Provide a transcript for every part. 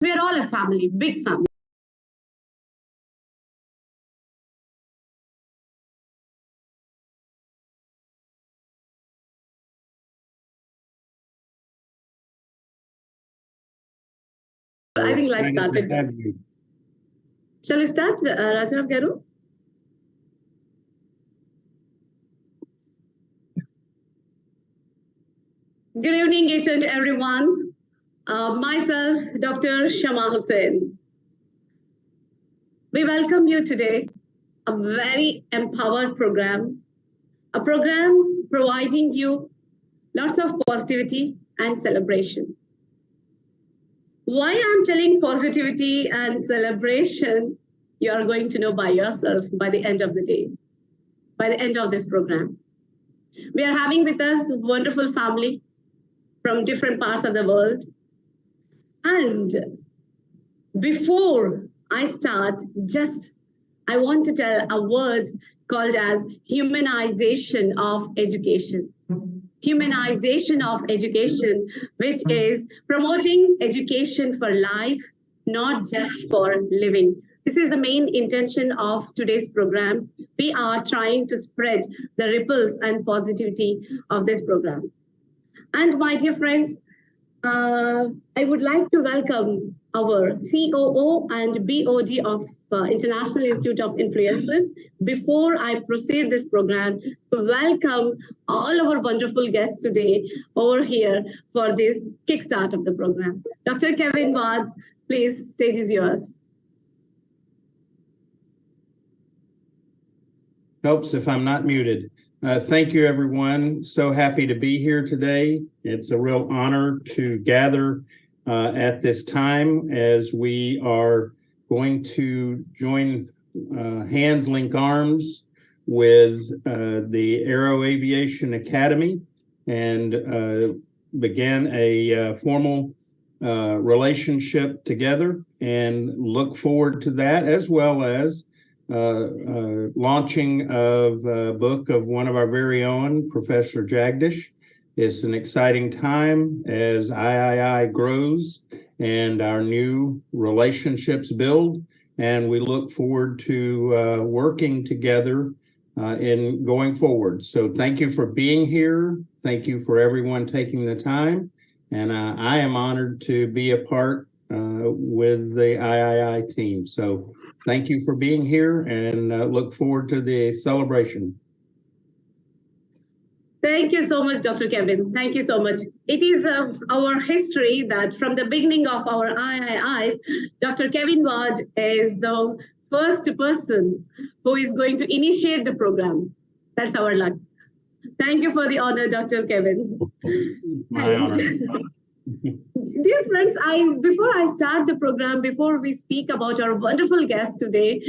We're all a family, big family. I think life started. Shall we start, Rajaram Garu? Good evening, each and everyone. Myself, Dr. Shama Hussain. We welcome you today, a very empowered program, a program providing you lots of positivity and celebration. Why I'm telling positivity and celebration, you are going to know by yourself by the end of the day, by the end of this program. We are having with us a wonderful family from different parts of the world. And before I start, I want to tell a word called as humanization of education. Humanization of education, which is promoting education for life, not just for living. This is the main intention of today's program. We are trying to spread the ripples and positivity of this program. And my dear friends, I would like to welcome our COO and BOD of International Institute of Influencers. Before I proceed this program, to welcome all our wonderful guests today over here for this kickstart of the program. Dr. Kevin Ward, please, stage is yours. Helps if I'm not muted. Thank you, everyone. So happy to be here today. It's a real honor to gather at this time as we are going to join hands, link arms with the AEROACADEMY Academy and begin a formal relationship together, and look forward to that, as well as launching of a book of one of our very own, Professor Jagdish. It's an exciting time as III grows and our new relationships build, and we look forward to working together in going forward. So thank you for being here. Thank you for everyone taking the time, and I am honored to be a part with the III team. So thank you for being here, and look forward to the celebration. Thank you so much, Dr. Kevin. Thank you so much. It is our history that from the beginning of our III, Dr. Kevin Ward is the first person who is going to initiate the program. That's our luck. Thank you for the honor, Dr. Kevin. My honor. Dear friends, before I start the program, before we speak about our wonderful guest today,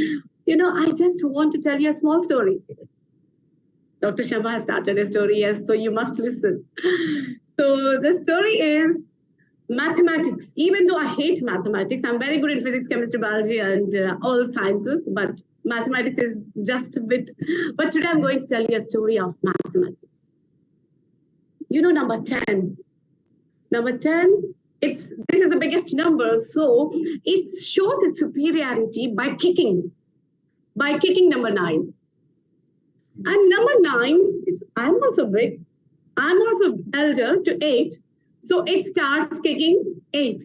I just want to tell you a small story. Dr. Sharma has started a story, yes, so you must listen. So the story is mathematics. Even though I hate mathematics, I'm very good in physics, chemistry, biology, and all sciences, but mathematics is just a bit. But today I'm going to tell you a story of mathematics. Number 10. Number 10, this is the biggest number, so it shows its superiority by kicking number 9. And number 9, I'm also big. I'm also elder to 8. So it starts kicking 8.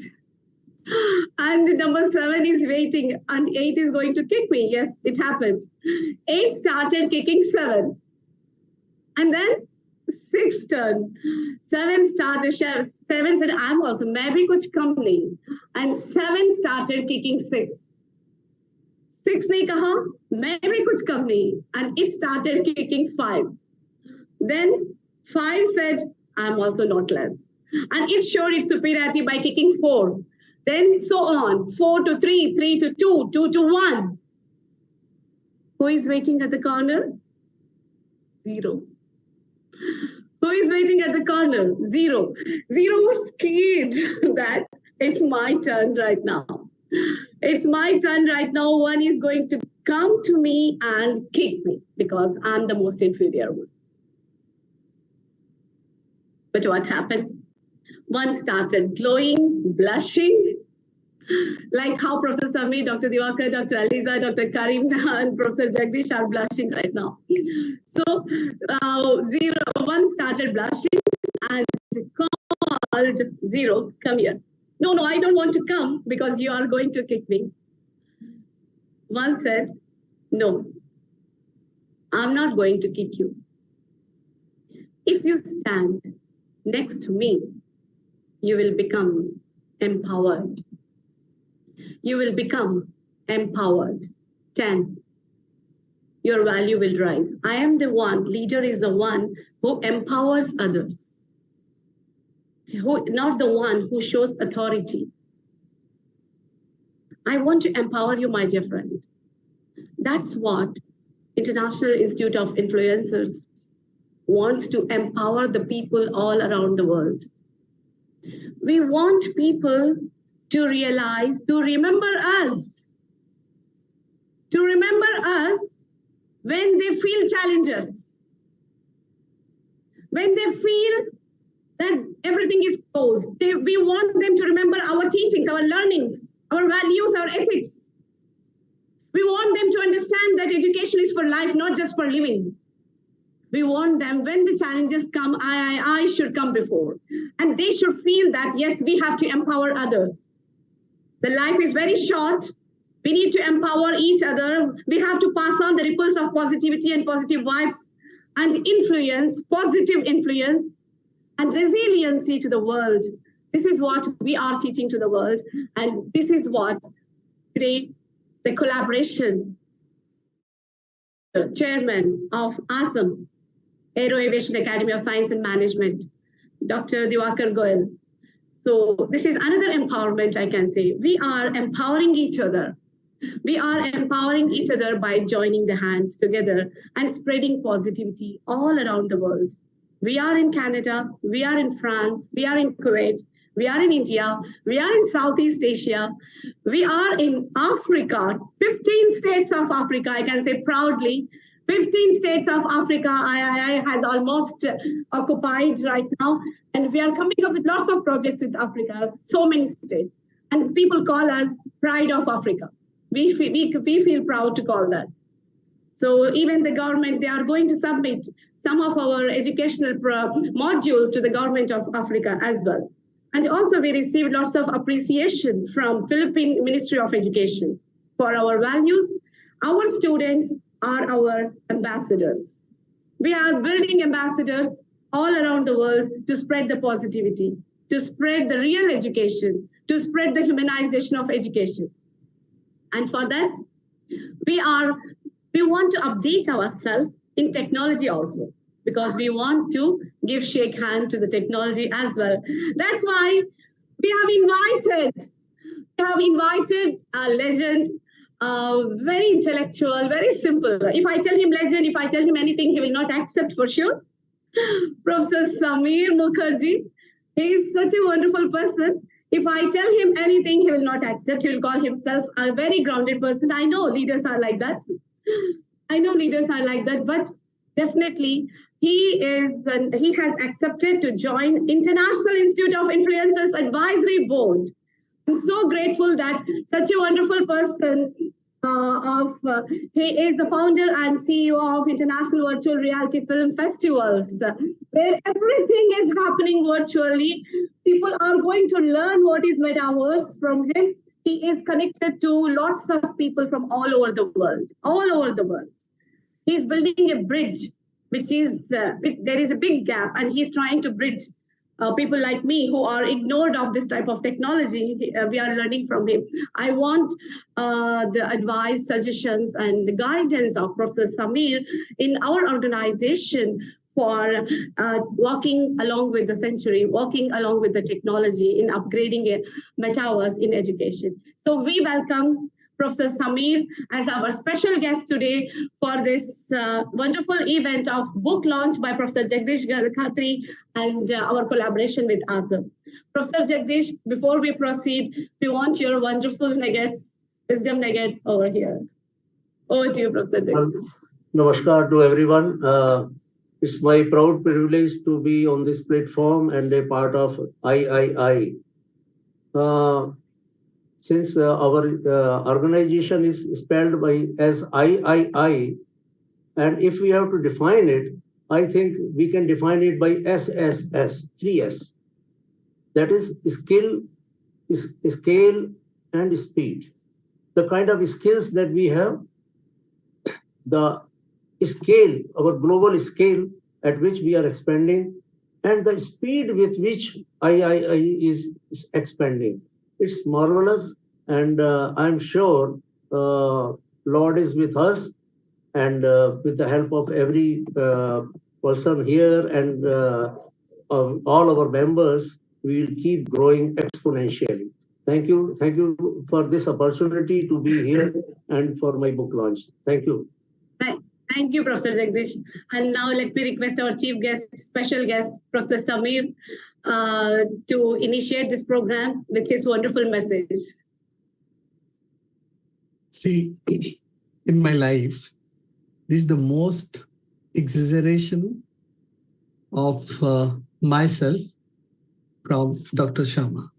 And number 7 is waiting, and 8 is going to kick me. Yes, it happened. 8 started kicking 7. And then 6 turn. 7 started, 7 said, I'm also, maybe kuch company. And 7 started kicking 6. 6 ne kaha, main bhi kuch kam nahi, and it started kicking 5. Then 5 said, I'm also not less. And it showed its superiority by kicking 4. Then so on, 4 to 3, 3 to 2, 2 to 1. Who is waiting at the corner? 0. Who is waiting at the corner? 0. 0 was scared that it's my turn right now. It's my turn right now. 1 is going to come to me and kick me because I'm the most inferior one. But what happened? 1 started glowing, blushing, Like how Professor Sami, Dr. Diwakar, Dr. Aliza, Dr. Karim, and Professor Jagdish are blushing right now. So 1 started blushing and called 0, come here. No, I don't want to come because you are going to kick me. 1 said, no, I'm not going to kick you. If you stand next to me, you will become empowered. You will become empowered. 10, your value will rise. I am the one, leader is the one who empowers others, not the one who shows authority. I want to empower you, my dear friend. That's what International Institute of Influencers wants to empower the people all around the world. We want people to realize, to remember us when they feel challenges, when they feel that everything is closed. We want them to remember our teachings, our learnings, our values, our ethics. We want them to understand that education is for life, not just for living. We want them, when the challenges come, I should come before. And they should feel that, yes, we have to empower others. The life is very short. We need to empower each other. We have to pass on the ripples of positivity and positive vibes and influence, positive influence and resiliency to the world. This is what we are teaching to the world. And this is what today the collaboration chairman of AAASM, AEROACADEMY Academy of Science and Management, Dr. DEWAKAR GOEL. So this is another empowerment, I can say. We are empowering each other. We are empowering each other by joining the hands together and spreading positivity all around the world. We are in Canada, we are in France, we are in Kuwait, we are in India, we are in Southeast Asia, we are in Africa, 15 states of Africa, I can say proudly. 15 states of Africa, III has almost occupied right now. And we are coming up with lots of projects with Africa, so many states. And people call us Pride of Africa. We feel proud to call that. So even the government, they are going to submit some of our educational modules to the government of Africa as well. And also we received lots of appreciation from Philippine Ministry of Education for our values. Our students are our ambassadors. We are building ambassadors all around the world to spread the positivity, to spread the real education, to spread the humanization of education. And for that, we want to update ourselves in technology also, because we want to shake hand to the technology as well. That's why we have invited a legend, very intellectual, very simple. If I tell him legend, if I tell him anything, he will not accept for sure. Professor Samir Mukherjee, he is such a wonderful person. If I tell him anything, he will not accept. He will call himself a very grounded person. I know leaders are like that. But definitely he has accepted to join International Institute of Influencers Advisory Board. I'm so grateful that such a wonderful person he is the founder and CEO of International Virtual Reality Film Festivals, where everything is happening virtually. People are going to learn what is metaverse from him. He is connected to lots of people from all over the world. He's building a bridge, which is, there is a big gap, and he's trying to bridge people like me who are ignored of this type of technology. We are learning from him. I want the advice, suggestions, and the guidance of Professor Samir in our organization for walking along with the century, walking along with the technology in upgrading a metaverse in education. So we welcome Professor Samir as our special guest today for this wonderful event of book launch by Professor Jagdish Khatri and our collaboration with AAASM. Professor Jagdish, before we proceed, we want your wonderful nuggets, wisdom nuggets over here. Over to you, Professor Jagdish. Namaskar to everyone. It's my proud privilege to be on this platform and a part of III. since our organization is spelled as III, and if we have to define it, I think we can define it by SSS, 3S. That is scale, and speed. The kind of skills that we have, the scale, our global scale at which we are expanding, and the speed with which III is expanding. It's marvelous, and I'm sure Lord is with us, and with the help of every person here and of all our members, we will keep growing exponentially. Thank you for this opportunity to be here and for my book launch. Thank you. Thank you, Professor Jagdish. And now let me request our chief guest, special guest, Professor Samir, to initiate this program with his wonderful message. See, in my life, this is the most exaggeration of myself from Dr. Sharma.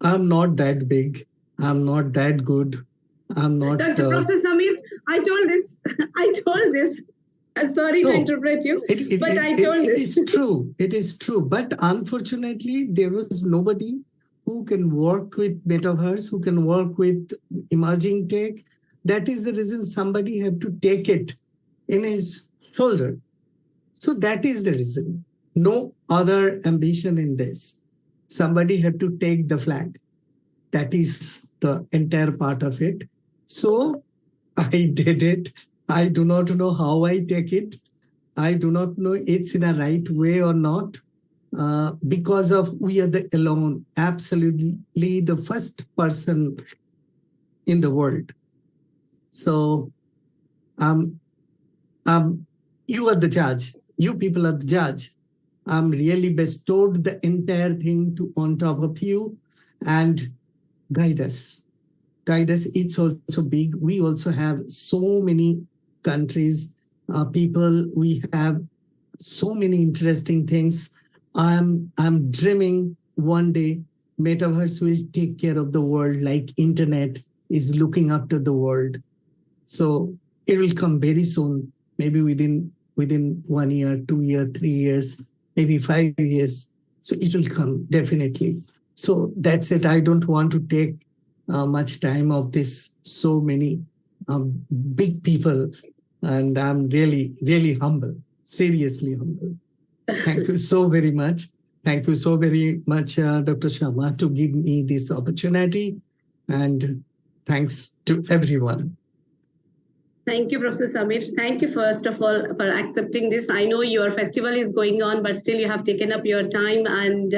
I'm not that big. I'm not that good. I'm not. Dr. Professor Samir, I told this. I'm sorry to interrupt you, but I told this. It is true. It is true. But unfortunately, there was nobody who can work with metaverse, who can work with emerging tech. That is the reason somebody had to take it in his shoulder. So that is the reason. No other ambition in this. Somebody had to take the flag. That is the entire part of it. So I did it. I do not know how I take it. I do not know it's in a right way or not. Because of we are the alone, absolutely the first person in the world. So you are the judge. You people are the judge. I'm really bestowed the entire thing on top of you and guide us. Guide us. It's also big. We also have so many countries, people. We have so many interesting things. I'm dreaming one day metaverse will take care of the world like internet is looking after the world. So it will come very soon, maybe within 1 year, 2 years, 3 years, maybe 5 years. So it will come definitely. So that's it. I don't want to take much time of this. So many big people, and I'm really, really humble, seriously humble. Thank you so very much. Thank you so very much, Dr. Sharma, to give me this opportunity. And thanks to everyone. Thank you, Professor Samir. Thank you, first of all, for accepting this. I know your festival is going on, but still you have taken up your time and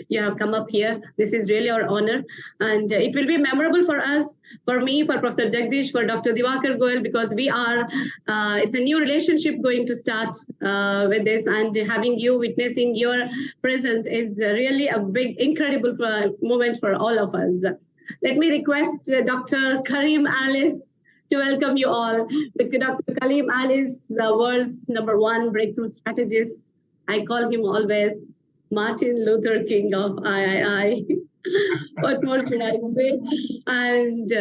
you have come up here. This is really our honor. And it will be memorable for us, for me, for Professor Jagdish, for Dr. Dewakar Goel, because we are, it's a new relationship going to start with this. And having you, witnessing your presence is really a big, incredible moment for all of us. Let me request Dr. Karim Alice to welcome you all. Dr. Karim Alice, the world's #1 breakthrough strategist. I call him always Martin Luther King of III. What more can I say? And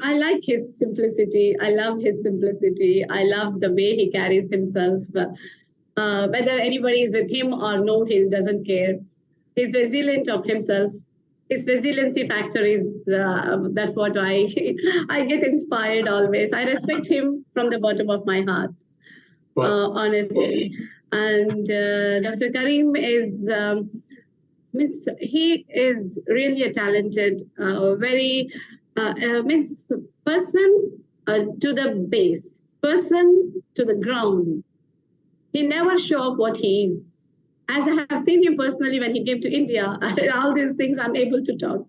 I like his simplicity. I love his simplicity. I love the way he carries himself. Whether anybody is with him or no, he doesn't care. He's resilient of himself. His resiliency factor is, that's what I get inspired always. I respect him from the bottom of my heart, honestly. And Dr. Karim is, he is really a talented, very, person to the base, person to the ground. He never show off what he is. As I have seen him personally when he came to India, all these things I'm able to talk.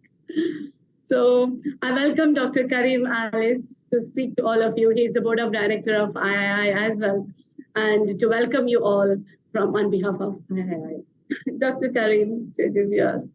So I welcome Dr. Karim Alice to speak to all of you. He's the board of director of III as well, and to welcome you all on behalf of III. Dr. Karim, stage is yours.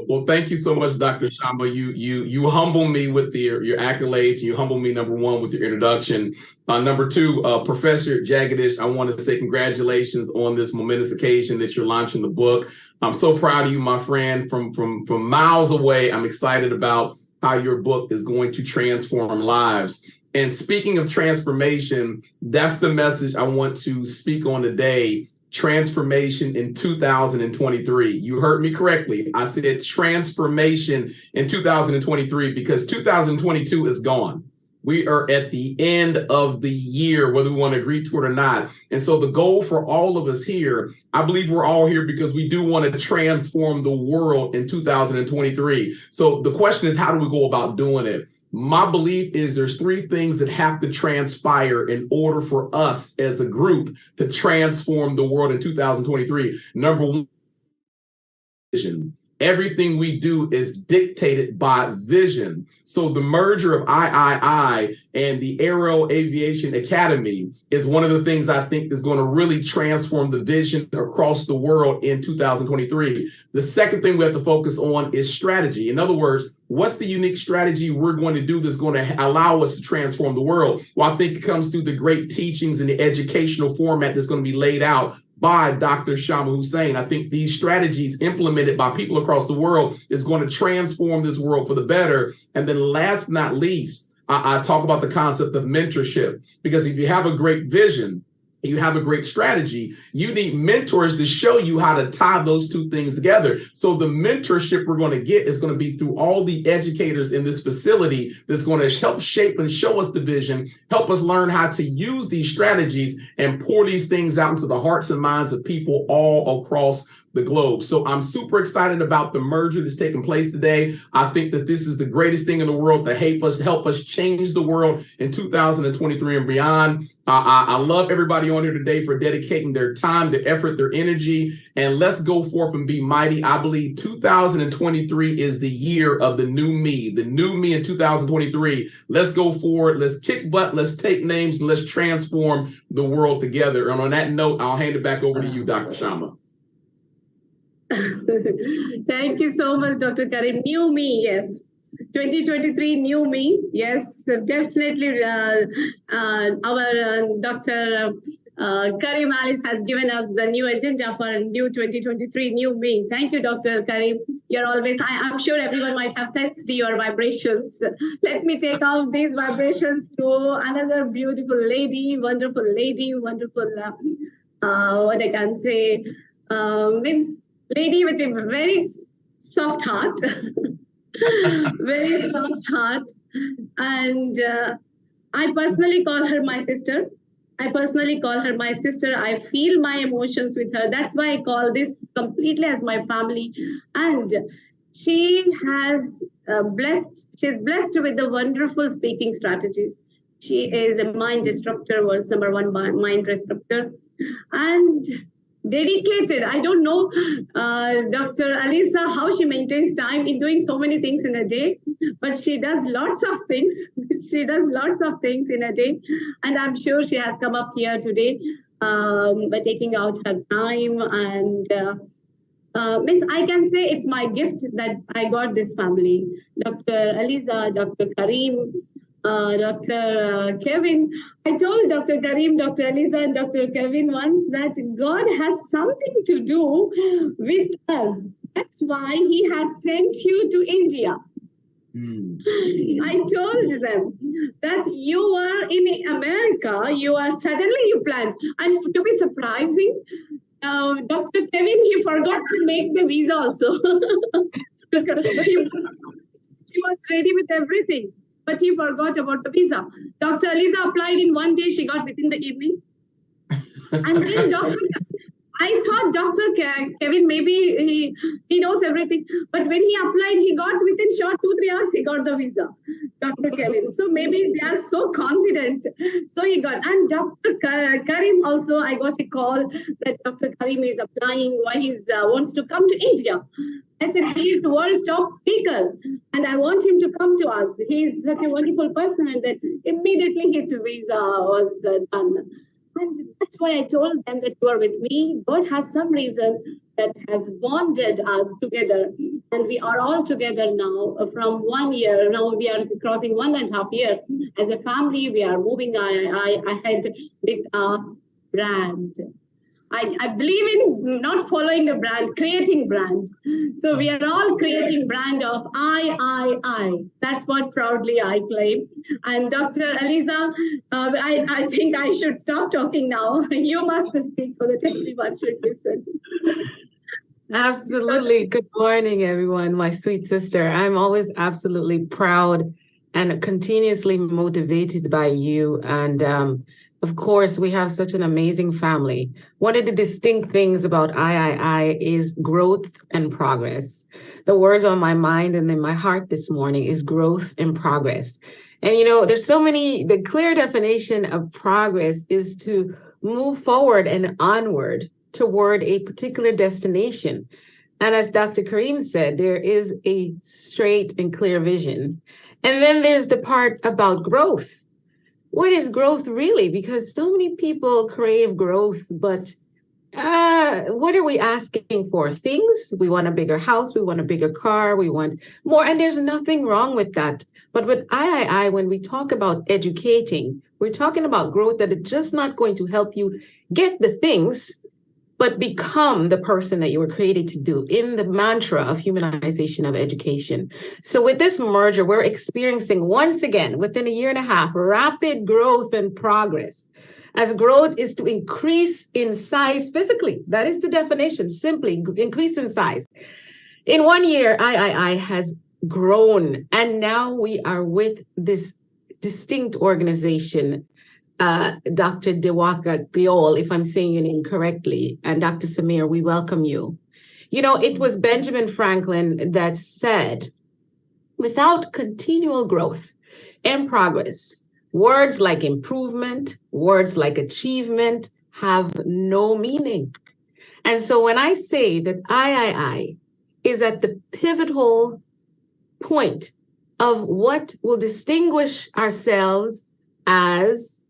Well, thank you so much, Dr. Sharma. You humble me with your accolades. You humble me, number one, with your introduction. Number two, Professor Jagdish, I want to say congratulations on this momentous occasion that you're launching the book. I'm so proud of you, my friend. From miles away, I'm excited about how your book is going to transform lives. And speaking of transformation, that's the message I want to speak on today. Transformation in 2023. You heard me correctly. I said transformation in 2023 because 2022 is gone. We are at the end of the year, whether we want to agree to it or not. And so the goal for all of us here, I believe we're all here because we do want to transform the world in 2023. So the question is, how do we go about doing it? My belief is there's three things that have to transpire in order for us as a group to transform the world in 2023. Number one, vision. Everything we do is dictated by vision. So the merger of III and the AEROACADEMY Academy is one of the things I think is going to really transform the vision across the world in 2023. The second thing we have to focus on is strategy. In other words, what's the unique strategy we're going to do that's going to allow us to transform the world? Well, I think it comes through the great teachings and the educational format that's going to be laid out by Dr. Sharma Hussain. I think these strategies implemented by people across the world is going to transform this world for the better. And then last but not least, I talk about the concept of mentorship, because if you have a great vision, you have a great strategy, you need mentors to show you how to tie those two things together. So the mentorship we're going to get is going to be through all the educators in this facility that's going to help shape and show us the vision, help us learn how to use these strategies and pour these things out into the hearts and minds of people all across the globe. So I'm super excited about the merger that's taking place today. I think that this is the greatest thing in the world to help us change the world in 2023 and beyond. I love everybody on here today for dedicating their time, their effort, their energy, and let's go forth and be mighty. I believe 2023 is the year of the new me in 2023. Let's go forward. Let's kick butt. Let's take names and let's transform the world together. And on that note, I'll hand it back over to you, Dr. Sharma. Thank you so much, Dr. Karim. New me, yes. 2023, new me. Yes, definitely. Our Dr. Karim Alice has given us the new agenda for new 2023, new me. Thank you, Dr. Karim. You're always, I'm sure everyone might have sensed your vibrations. Let me take all these vibrations to another beautiful lady, wonderful, what I can say, means lady with a very soft heart, very soft heart. And I personally call her my sister. I feel my emotions with her. That's why I call this completely as my family. And she has she's blessed with the wonderful speaking strategies. She is a mind disruptor, world's #1 mind disruptor. And dedicated. I don't know, Dr. Alisa, how she maintains time in doing so many things in a day, but she does lots of things. In a day. And I'm sure she has come up here today by taking out her time. And means I can say it's my gift that I got this family. Dr. Alisa, Dr. Karim, Dr. Kevin. I told Dr. Karim, Dr. Alisa, and Dr. Kevin once that God has something to do with us. That's why he has sent you to India. I told them that you are in America, you planned. And to be surprising, Dr. Kevin, he forgot to make the visa also. He was ready with everything, but he forgot about the visa. Dr. Alisa applied in one day, she got within the evening. And then I thought Dr. Kevin, maybe he knows everything. But when he applied, he got within short 2-3 hours, he got the visa, Dr. Kevin. So maybe they are so confident. So he got, and Dr. Karim also, I got a call that Dr. Karim is applying, why he wants to come to India. I said, he is the world's top speaker, and I want him to come to us. He is such a wonderful person. And then immediately his visa was done. And that's why I told them that you are with me. God has some reason that has bonded us together. And we are all together now from 1 year. Now we are crossing 1.5 years. As a family, we are moving ahead with our brand. I believe in not following a brand, creating brand. So we are all creating brand of I. That's what proudly I claim. And Dr. Aliza, I think I should stop talking now. You must speak so that everyone should listen. Absolutely. Good morning, everyone. My sweet sister. I'm always absolutely proud and continuously motivated by you. And of course, we have such an amazing family. One of the distinct things about III is growth and progress. The words on my mind and in my heart this morning is growth and progress. And there's so many, the clear definition of progress is to move forward and onward toward a particular destination. And as Dr. Karim said, there is a straight and clear vision. And then there's the part about growth. What is growth really? Because so many people crave growth, but what are we asking for? Things. We want a bigger house, we want a bigger car, we want more, and there's nothing wrong with that. But with III, when we talk about educating, we're talking about growth that is just not going to help you get the things, but become the person that you were created to do in the mantra of humanization of education. So with this merger, we're experiencing once again, within a year and a half, rapid growth and progress. As growth is to increase in size physically. That is the definition, simply increase in size. In 1 year, III has grown, and now we are with this distinct organization, Dr. DEWAKAR GOEL, if I'm saying your name correctly, and Dr. Samir, we welcome you. It was Benjamin Franklin that said, without continual growth and progress, words like improvement, words like achievement have no meaning. And so when I say that III is at the pivotal point of what will distinguish ourselves as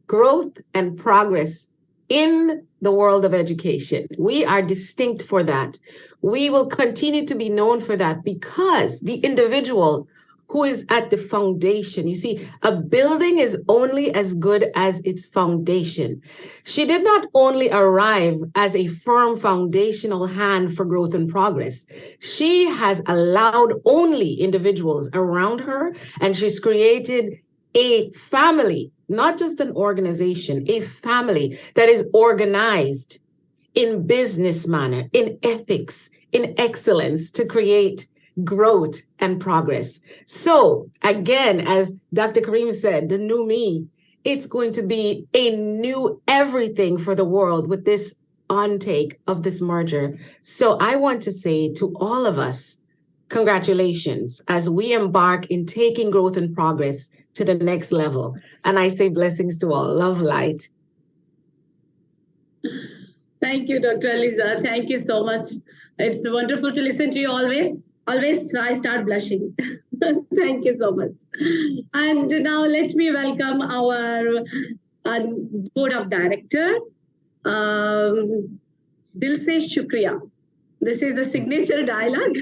growth and progress in the world of education. We are distinct for that. We will continue to be known for that because the individual who is at the foundation, you see, a building is only as good as its foundation. She did not only arrive as a firm foundational hand for growth and progress. She has allowed only individuals around her, and she's created a family, not just an organization, a family that is organized in business manner, in ethics, in excellence to create growth and progress. So again, as Dr. Karim said, the new me, it's going to be a new everything for the world with this on-take of this merger. So I want to say to all of us, congratulations as we embark in taking growth and progress to the next level. And I say blessings to all. Love, light. Thank you, Dr. Aliza. Thank you so much. It's wonderful to listen to you always. Always, I start blushing. Thank you so much. And now let me welcome our board of director, Dil se Shukriya. This is the signature dialogue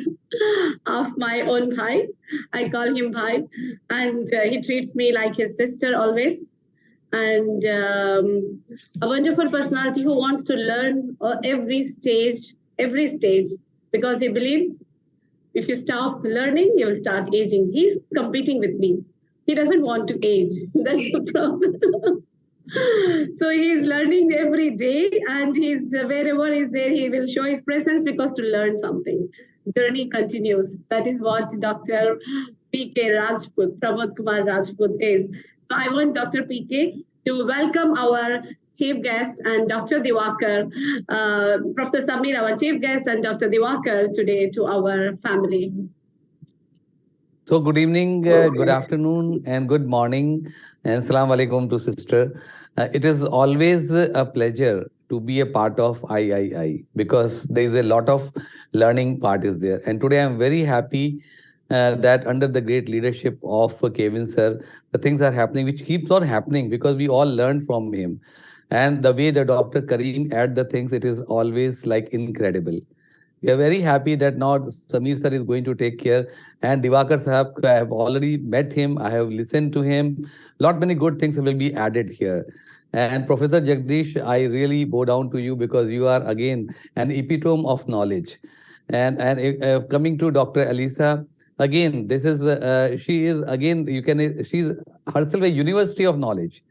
of my own bhai. I call him bhai, and he treats me like his sister always. And a wonderful personality who wants to learn every stage, because he believes if you stop learning, you will start aging. He's competing with me. He doesn't want to age. That's the problem. So he's learning every day, and he's wherever he's there, he will show his presence because to learn something. Journey continues. That is what Dr. P.K. Rajput, Pramod Kumar Rajput is. So I want Dr. P.K. to welcome our chief guest and Dr. DEWAKAR, Professor Samir, our chief guest, and Dr. DEWAKAR today to our family. So good evening, good afternoon, and good morning, and salam alaikum to sister. It is always a pleasure to be a part of III because there is a lot of learning part is there. And today I'm very happy that under the great leadership of Kevin sir, the things are happening, which keeps on happening because we all learned from him. And the way the Dr. Karim add the things, it is always like incredible. We are very happy that now Samir sir is going to take care. And Diwakar Sahab, I have already met him. I have listened to him. Lot many good things will be added here. And Professor Jagdish, I really bow down to you because you are again an epitome of knowledge. And coming to Dr. Alisa, again, this is she is again she's herself a university of knowledge.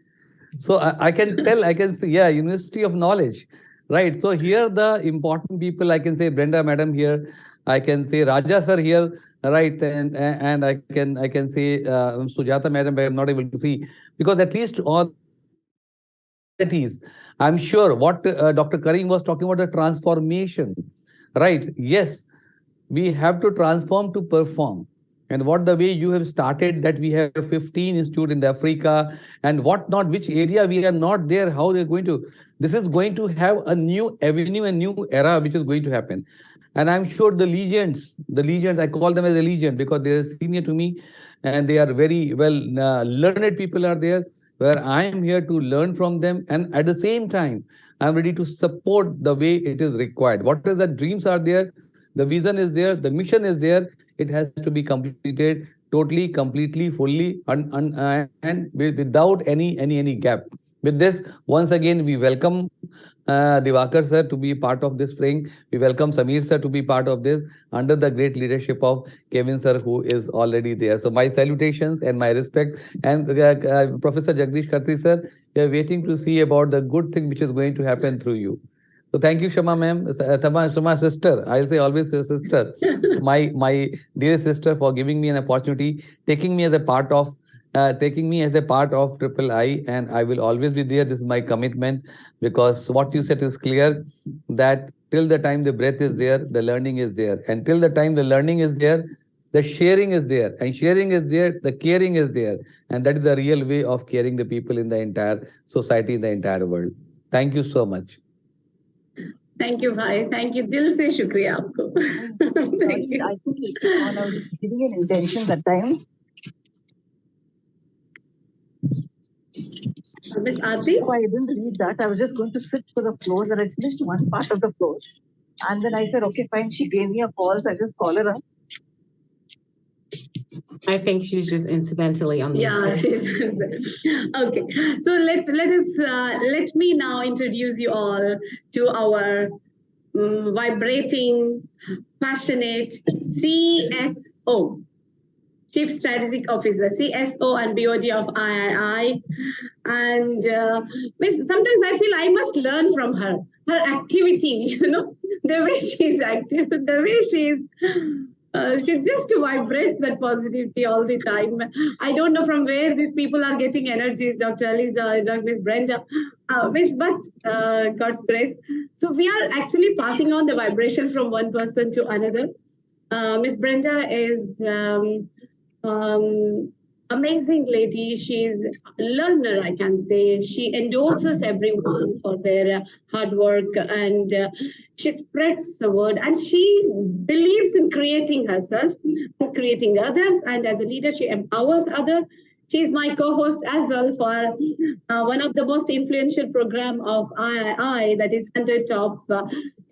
So I can tell, I can say, yeah, university of knowledge, right? So here the important people, I can say Brenda madam here, I can say Raja sir here, right? And I can say Sujata madam, but I'm not able to see because at least all I'm sure what Dr. Karim was talking about the transformation, right? Yes, we have to transform to perform. And what the way you have started that we have 15 institute in the Africa and what not, which area we are not there, how they're going to, this is going to have a new avenue, a new era which is going to happen. And I'm sure the legions, I call them as a legion because they are senior to me and they are very well learned people are there where I am here to learn from them. And at the same time, I'm ready to support the way it is required. What is the dreams are there? The vision is there, the mission is there. It has to be completed totally, completely, fully, and without any gap. With this, once again, we welcome Diwakar sir to be part of this frame. We welcome Samir sir to be part of this under the great leadership of Kevin sir, who is already there. So my salutations and my respect. And Professor Jagdish Khatri sir, we are waiting to see about the good thing which is going to happen through you. So thank you, Shama ma'am, Shama sister. I'll say always sister, my dear sister, for giving me an opportunity, taking me as a part of Triple I, and I will always be there. This is my commitment because what you said is clear that till the time the breath is there, the learning is there, and till the time the learning is there, the sharing is there, and sharing is there, the caring is there, and that is the real way of caring the people in the entire society, in the entire world. Thank you so much. Thank you, Bhai. Thank you. Dil se shukriya aapko. Thank you. I think I was giving an intention that time. Miss Aarti? Oh, I didn't read that. I was just going to sit for the floors and I finished one part of the floors. And then I said, okay, fine. She gave me a call, so I just call her up. I think she's just incidentally on the Yeah, she's okay. So let me now introduce you all to our vibrating, passionate CSO, Chief Strategic Officer, CSO and BOD of III. And sometimes I feel I must learn from her activity, the way she's active, the way she's. She just vibrates that positivity all the time. I don't know from where these people are getting energies, Dr. Alisa, Dr. Miss Brenda, but God's grace. So we are actually passing on the vibrations from one person to another. Miss Brenda is amazing lady. She's a learner, I can say. She endorses everyone for their hard work and she spreads the word and she believes in creating herself and creating others. And as a leader, she empowers others. She's my co-host as well for one of the most influential program of III, that is 100 Top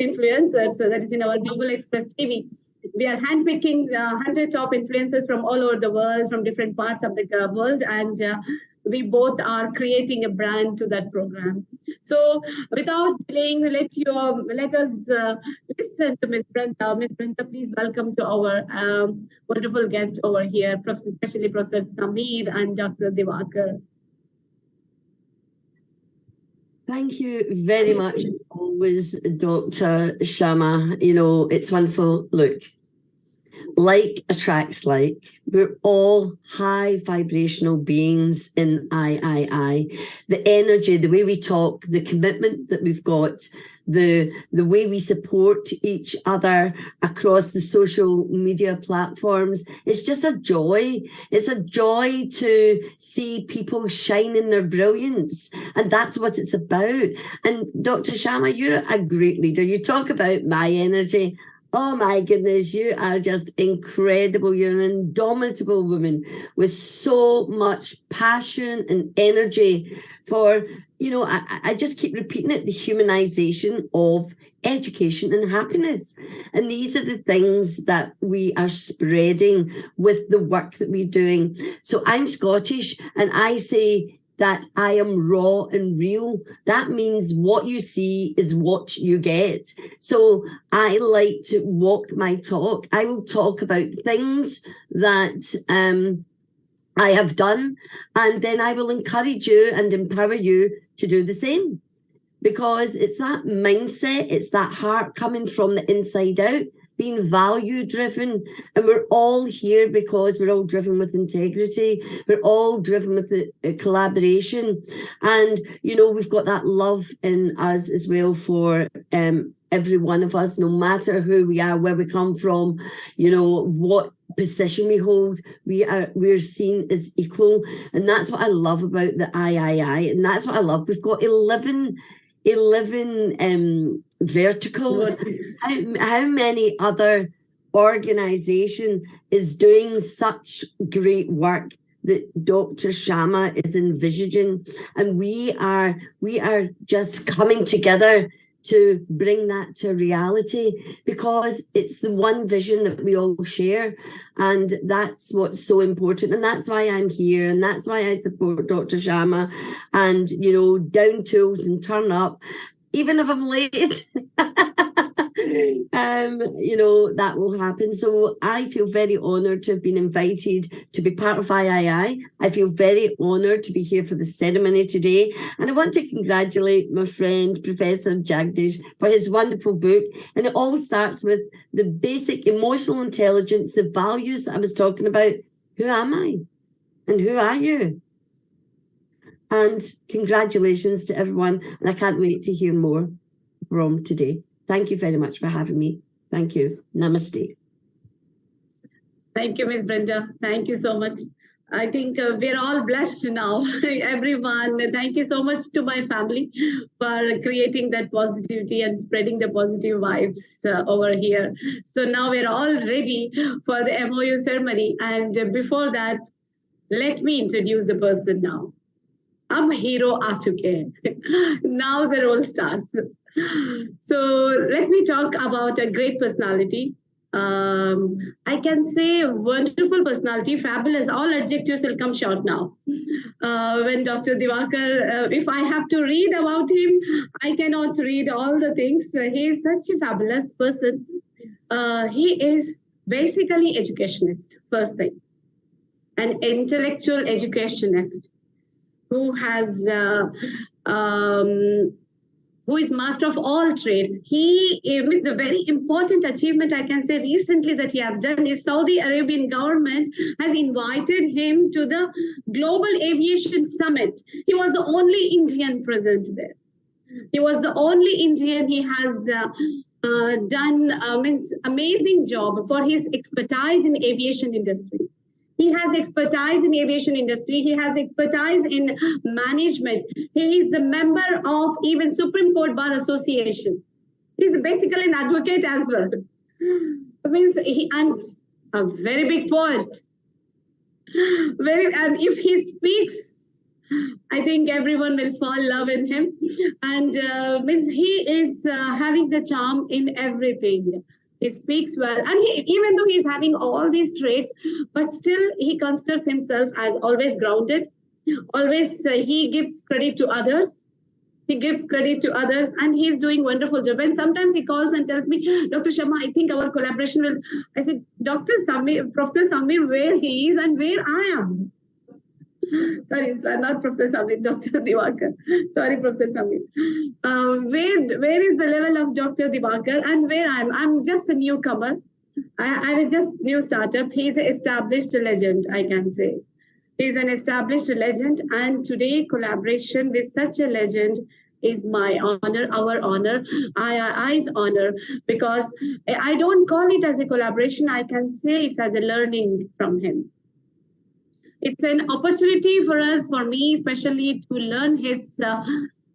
Influencers. So that is in our Global Express TV. We are handpicking 100 top influencers from all over the world, from different parts of the world, and we both are creating a brand to that program. So without delaying, let us listen to Ms. Brenda. Ms. Brenda, please welcome to our wonderful guest over here, especially Professor Samir and Dr. Diwakar. Thank you very much, as always, Dr. Shama. It's wonderful. Look, like attracts like. We're all high vibrational beings in III. The energy, the way we talk, the commitment that we've got, the way we support each other across the social media platforms, it's just a joy. It's a joy to see people shine in their brilliance. And that's what it's about. And Dr. Shama, you're a great leader. You talk about my energy. Oh my goodness, you are just incredible. You're an indomitable woman with so much passion and energy for you know, I just keep repeating it, the humanization of education and happiness. And these are the things that we are spreading with the work that we're doing. So I'm Scottish, and I say that I am raw and real. That means what you see is what you get. So I like to walk my talk. I will talk about things that I have done, and then I will encourage you and empower you to do the same. Because it's that mindset, it's that heart coming from the inside out, being value driven. And we're all here because we're all driven with integrity. We're all driven with the collaboration. And, you know, we've got that love in us as well for every one of us, no matter who we are, where we come from, you know, what position we hold, we're seen as equal. And that's what I love about the III. And that's what I love. We've got 11 verticals. How many other organization is doing such great work that Dr. Shama is envisaging? And we are just coming together to bring that to reality, because it's the one vision that we all share. And that's what's so important. And that's why I'm here. And that's why I support Dr. Shama. And, you know, down tools and turn up, even if I'm late. You know, that will happen. So I feel very honoured to have been invited to be part of III. I feel very honoured to be here for the ceremony today. And I want to congratulate my friend, Professor Jagdish, for his wonderful book. And it all starts with the basic emotional intelligence, the values that I was talking about. Who am I? And who are you? And congratulations to everyone. And I can't wait to hear more from today. Thank you very much for having me. Thank you. Namaste. Thank you, Ms. Brenda. Thank you so much. I think we're all blessed now, everyone. Thank you so much to my family for creating that positivity and spreading the positive vibes over here. So now we're all ready for the MoU ceremony. And before that, let me introduce the person now. I'm hero aa chuke hain. Now the role starts. So let me talk about a great personality. I can say wonderful personality, fabulous. All adjectives will come short now. When Dr. Dewakar, if I have to read about him, I cannot read all the things. He is such a fabulous person. He is basically educationist, first thing. An intellectual educationist who has who is master of all trades. The very important achievement I can say recently that he has done is Saudi Arabian government has invited him to the Global Aviation Summit. He was the only Indian present there. He was the only Indian. He has done amazing job for his expertise in aviation industry. He has expertise in aviation industry. He has expertise in management. He is the member of even Supreme Court Bar Association. He's basically an advocate as well. And a very big poet. And if he speaks, I think everyone will fall in love with him. And he is having the charm in everything. He speaks well, and even though he's having all these traits, but still he considers himself as always grounded. Always he gives credit to others. He gives credit to others, and he's doing wonderful job. And sometimes he calls and tells me, Dr. Sharma, I think our collaboration will. I said, Dr. Samir, Professor Samir, where he is and where I am. Sorry, sir, not Professor Samir, Dr. Dewakar. Sorry, Professor Samir. Where is the level of Dr. Dewakar and where I'm just a newcomer. I'm just new startup. He's an established legend, I can say. He's an established legend, and today collaboration with such a legend is my honor, our honor, II's honor, because I don't call it as a collaboration. I can say it's as a learning from him. It's an opportunity for us, for me especially, to learn his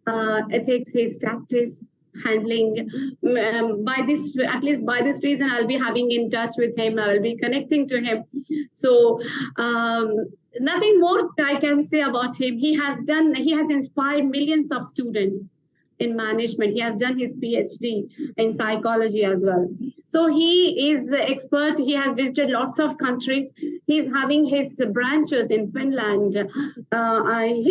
ethics, his tactics, handling. At least by this reason, I'll be having in touch with him. I will be connecting to him. So nothing more I can say about him. He has inspired millions of students in management. He has done his PhD in psychology as well. So he is the expert. He has visited lots of countries. He's having his branches in Finland. I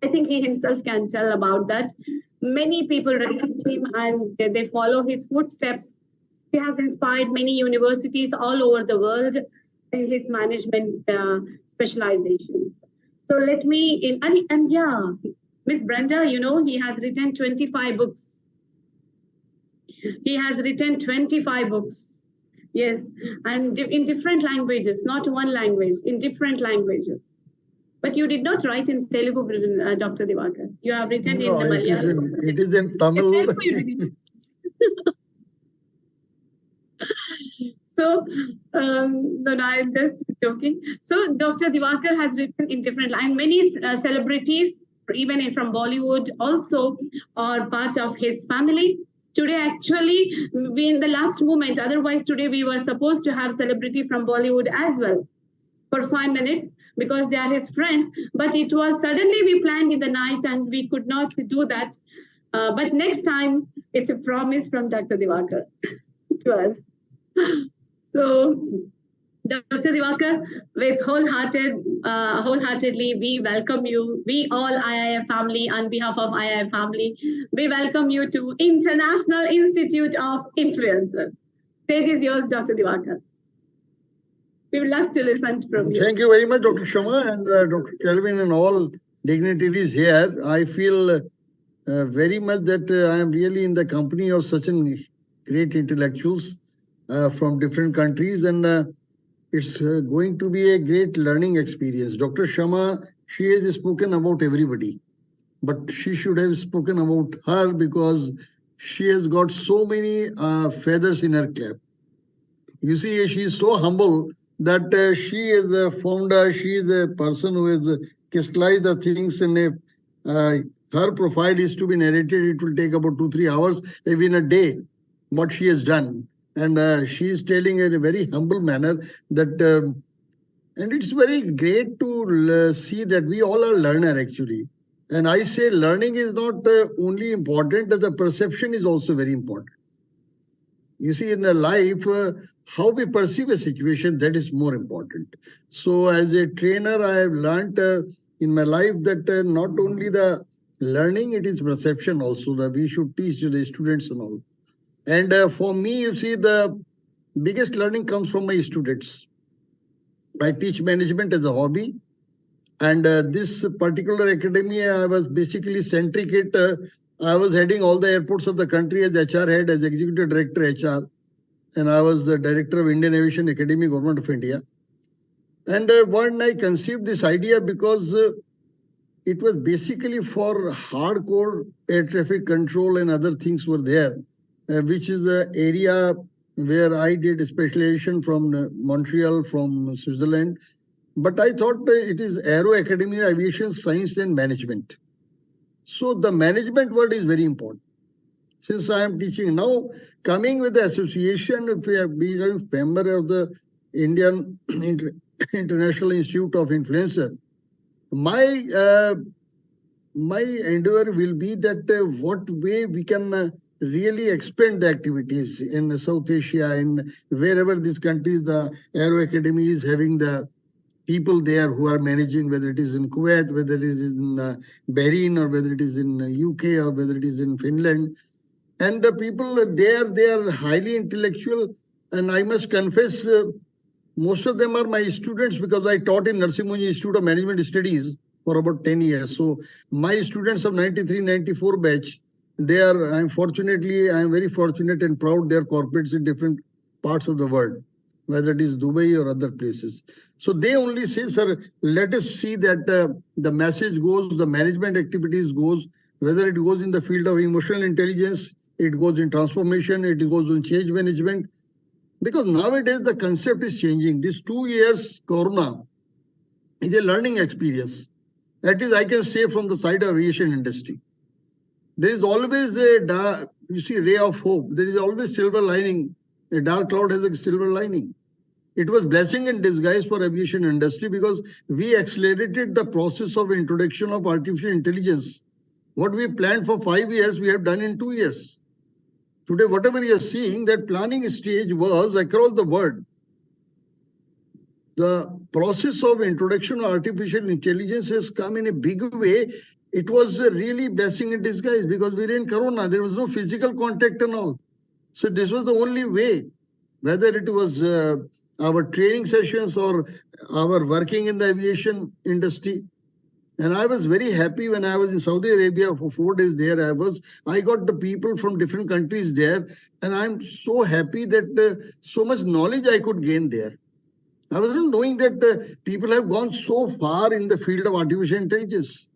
think he himself can tell about that. Many people respect him and they follow his footsteps. He has inspired many universities all over the world in his management specializations. So let me, and yeah, Miss Brenda, you know, he has written 25 books. He has written 25 books. Yes, and in different languages, not one language, in different languages. But you did not write in Telugu, Dr. Diwakar. You have written in the Malayalam. It is in Tamil. So, no, I'm just joking. So, Dr. Diwakar has written in different languages. Many celebrities, even from Bollywood, also are part of his family. Today, actually, we in the last moment, otherwise today we were supposed to have celebrity from Bollywood as well for 5 minutes because they are his friends. But it was suddenly we planned in the night and we could not do that. But next time, it's a promise from Dr. Diwakar to us. So, Dr. Diwakar, with wholeheartedly, we welcome you. We all IIF family, on behalf of IIF family, we welcome you to International Institute of Influencers. Stage is yours, Dr. Diwakar. We would love to listen from you. Thank you very much, Dr. Sharma and Dr. Kelvin and all dignitaries here. I feel very much that I am really in the company of such great intellectuals from different countries, and it's going to be a great learning experience. Dr. Sharma, she has spoken about everybody, but she should have spoken about her because she has got so many feathers in her cap. You see, she is so humble that she is a founder, she is a person who has crystallized the things, and if her profile is to be narrated, it will take about 2-3 hours, maybe in a day, what she has done. And she is telling in a very humble manner that, and it's very great to see that we all are learner actually. And I say learning is not only important, the perception is also very important. You see, in the life, how we perceive a situation, that is more important. So as a trainer, I have learned in my life that not only the learning, it is perception also, that we should teach the students and all. And for me, you see, the biggest learning comes from my students. I teach management as a hobby. And this particular academy, I was basically centric it. I was heading all the airports of the country as HR head, as executive director HR. And I was the director of Indian Aviation Academy, Government of India. And when I conceived this idea, because it was basically for hardcore air traffic control and other things were there. Which is the area where I did a specialization from Montreal, from Switzerland. But I thought it is AEROACADEMY, Aviation Science and Management. So the management word is very important. Since I am teaching now, coming with the association, if we have been a member of the Indian International Institute of Influencer, my endeavor will be that what way we can really expand the activities in South Asia and wherever these countries, the AEROACADEMY is having the people there who are managing, whether it is in Kuwait, whether it is in Bahrain, or whether it is in UK, or whether it is in Finland. And the people there, they are highly intellectual. And I must confess, most of them are my students because I taught in Narsingh Monjee Institute of Management Studies for about 10 years. So my students of 93, 94 batch, they are, I'm very fortunate and proud they are corporates in different parts of the world, whether it is Dubai or other places. So they only say, sir, let us see that the message goes, the management activities goes, whether it goes in the field of emotional intelligence, it goes in transformation, it goes in change management. Because nowadays the concept is changing. These 2 years Corona is a learning experience. That is, I can say from the side of aviation industry. There is always a ray of hope. There is always silver lining. A dark cloud has a silver lining. It was blessing in disguise for aviation industry because we accelerated the process of introduction of artificial intelligence. What we planned for 5 years, we have done in 2 years. Today, whatever you are seeing, that planning stage was across the world. The process of introduction of artificial intelligence has come in a big way. It was a really blessing in disguise because we were in Corona. There was no physical contact and all. So this was the only way, whether it was our training sessions or our working in the aviation industry. And I was very happy when I was in Saudi Arabia for 4 days there. I got the people from different countries there. And I'm so happy that so much knowledge I could gain there. I was not knowing that people have gone so far in the field of artificial intelligence.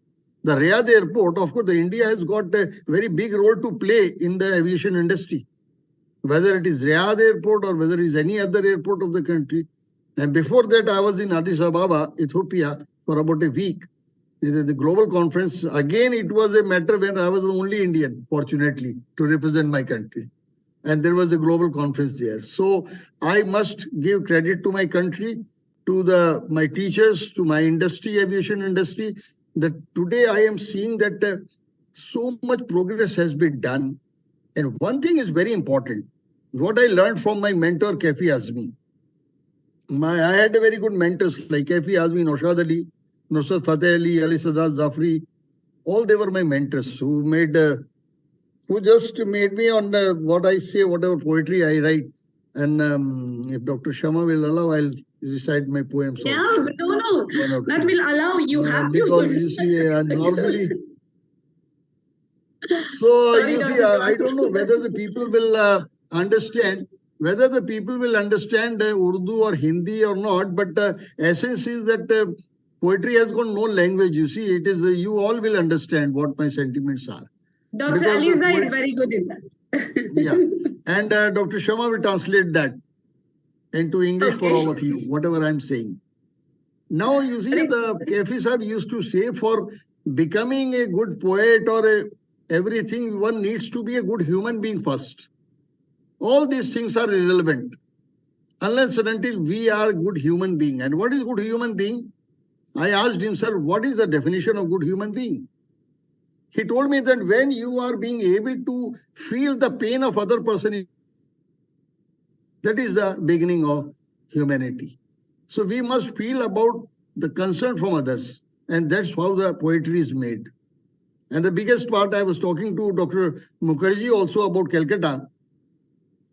The Riyadh airport, of course, India has got a very big role to play in the aviation industry. Whether it is Riyadh airport or whether it is any other airport of the country. And before that, I was in Addis Ababa, Ethiopia, for about a week. The global conference, again, it was a matter when I was the only Indian, fortunately, to represent my country. And there was a global conference there. So I must give credit to my country, to my teachers, to my industry, aviation industry, that today I am seeing that so much progress has been done. And one thing is very important. What I learned from my mentor, Kafi Azmi. I had a very good mentors like Kafi Azmi, Naushad Ali, Nusrat Fateh Ali, Ali Sadad Zafri. All they were my mentors who just made me on what I say, whatever poetry I write. And if Dr. Sharma will allow, I'll recite my poems. Yeah, no, that will allow you. Because you see, normally. So Sorry, you see, Dr. I don't know whether the people will understand, Urdu or Hindi or not. But essence is that poetry has got no language. You see, it is you all will understand what my sentiments are. Dr. Aliza is very good in that. Yeah, and Dr. Sharma will translate that into English for all of you, whatever I'm saying. Now, you see, the Kafi Sahib used to say for becoming a good poet or everything, one needs to be a good human being first. All these things are irrelevant unless and until we are a good human being. And what is good human being? I asked him, sir, what is the definition of good human being? He told me that when you are being able to feel the pain of other person, that is the beginning of humanity. So we must feel about the concern from others. And that's how the poetry is made. And the biggest part, I was talking to Dr. Mukherjee also about Calcutta.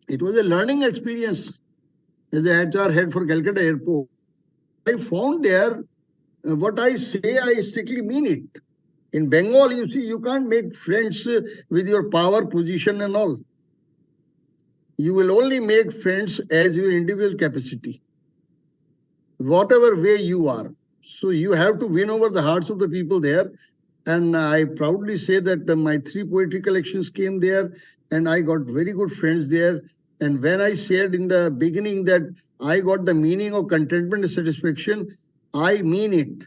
It was a learning experience as a HR head for Calcutta Airport. I found there what I say, I strictly mean it. In Bengal, you see, you can't make friends with your power, position and all. You will only make friends as your individual capacity, whatever way you are. So you have to win over the hearts of the people there. And I proudly say that my 3 poetry collections came there and I got very good friends there. And when I said in the beginning that I got the meaning of contentment and satisfaction, I mean it.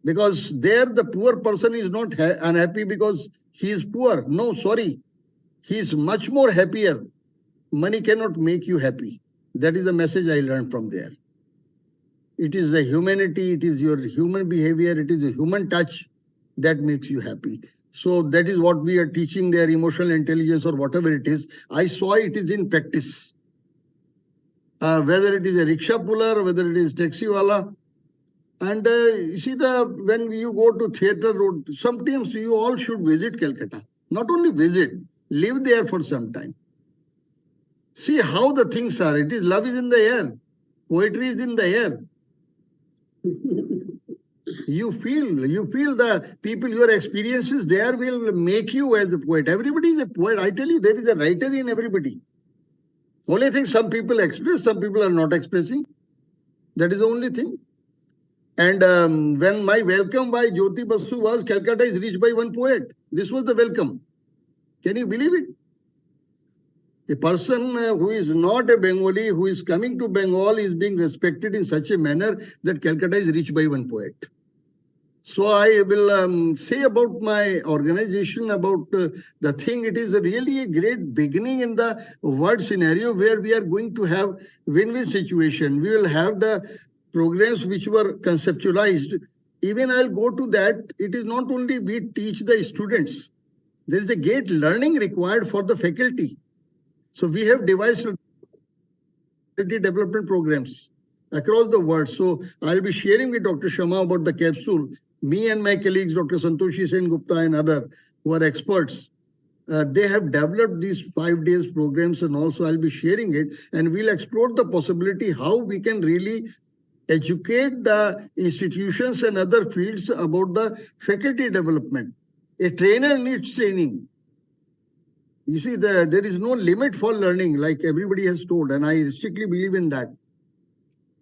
Because there the poor person is not unhappy because he is poor. No, sorry. He is much more happier. Money cannot make you happy. That is the message I learned from there. It is the humanity, it is your human behavior, it is a human touch that makes you happy. So that is what we are teaching there, emotional intelligence or whatever it is. I saw it is in practice. Whether it is a rickshaw puller, whether it is taxi wala. And you see, when you go to theatre road, sometimes you all should visit Calcutta. Not only visit, live there for some time. See how the things are. It is love is in the air. Poetry is in the air. You feel the people, your experiences there will make you as a poet. Everybody is a poet. I tell you, there is a writer in everybody. Only thing some people express, some people are not expressing. That is the only thing. And when my welcome by Jyoti Basu was, Calcutta is reached by one poet. This was the welcome. Can you believe it? A person who is not a Bengali, who is coming to Bengal, is being respected in such a manner that Calcutta is reached by one poet. So I will say about my organization, about the thing. It is really a great beginning in the world scenario where we are going to have win-win situation. We will have the programs which were conceptualized. Even I'll go to that. It is not only we teach the students. There is a great learning required for the faculty. So we have devised faculty development programs across the world. So I'll be sharing with Dr. Sharma about the capsule. Me and my colleagues, Dr. Santoshi Sen Gupta and other who are experts, they have developed these 5 days programs, and also I'll be sharing it, and we'll explore the possibility how we can really educate the institutions and other fields about the faculty development. A trainer needs training. You see, there is no limit for learning, like everybody has told, and I strictly believe in that.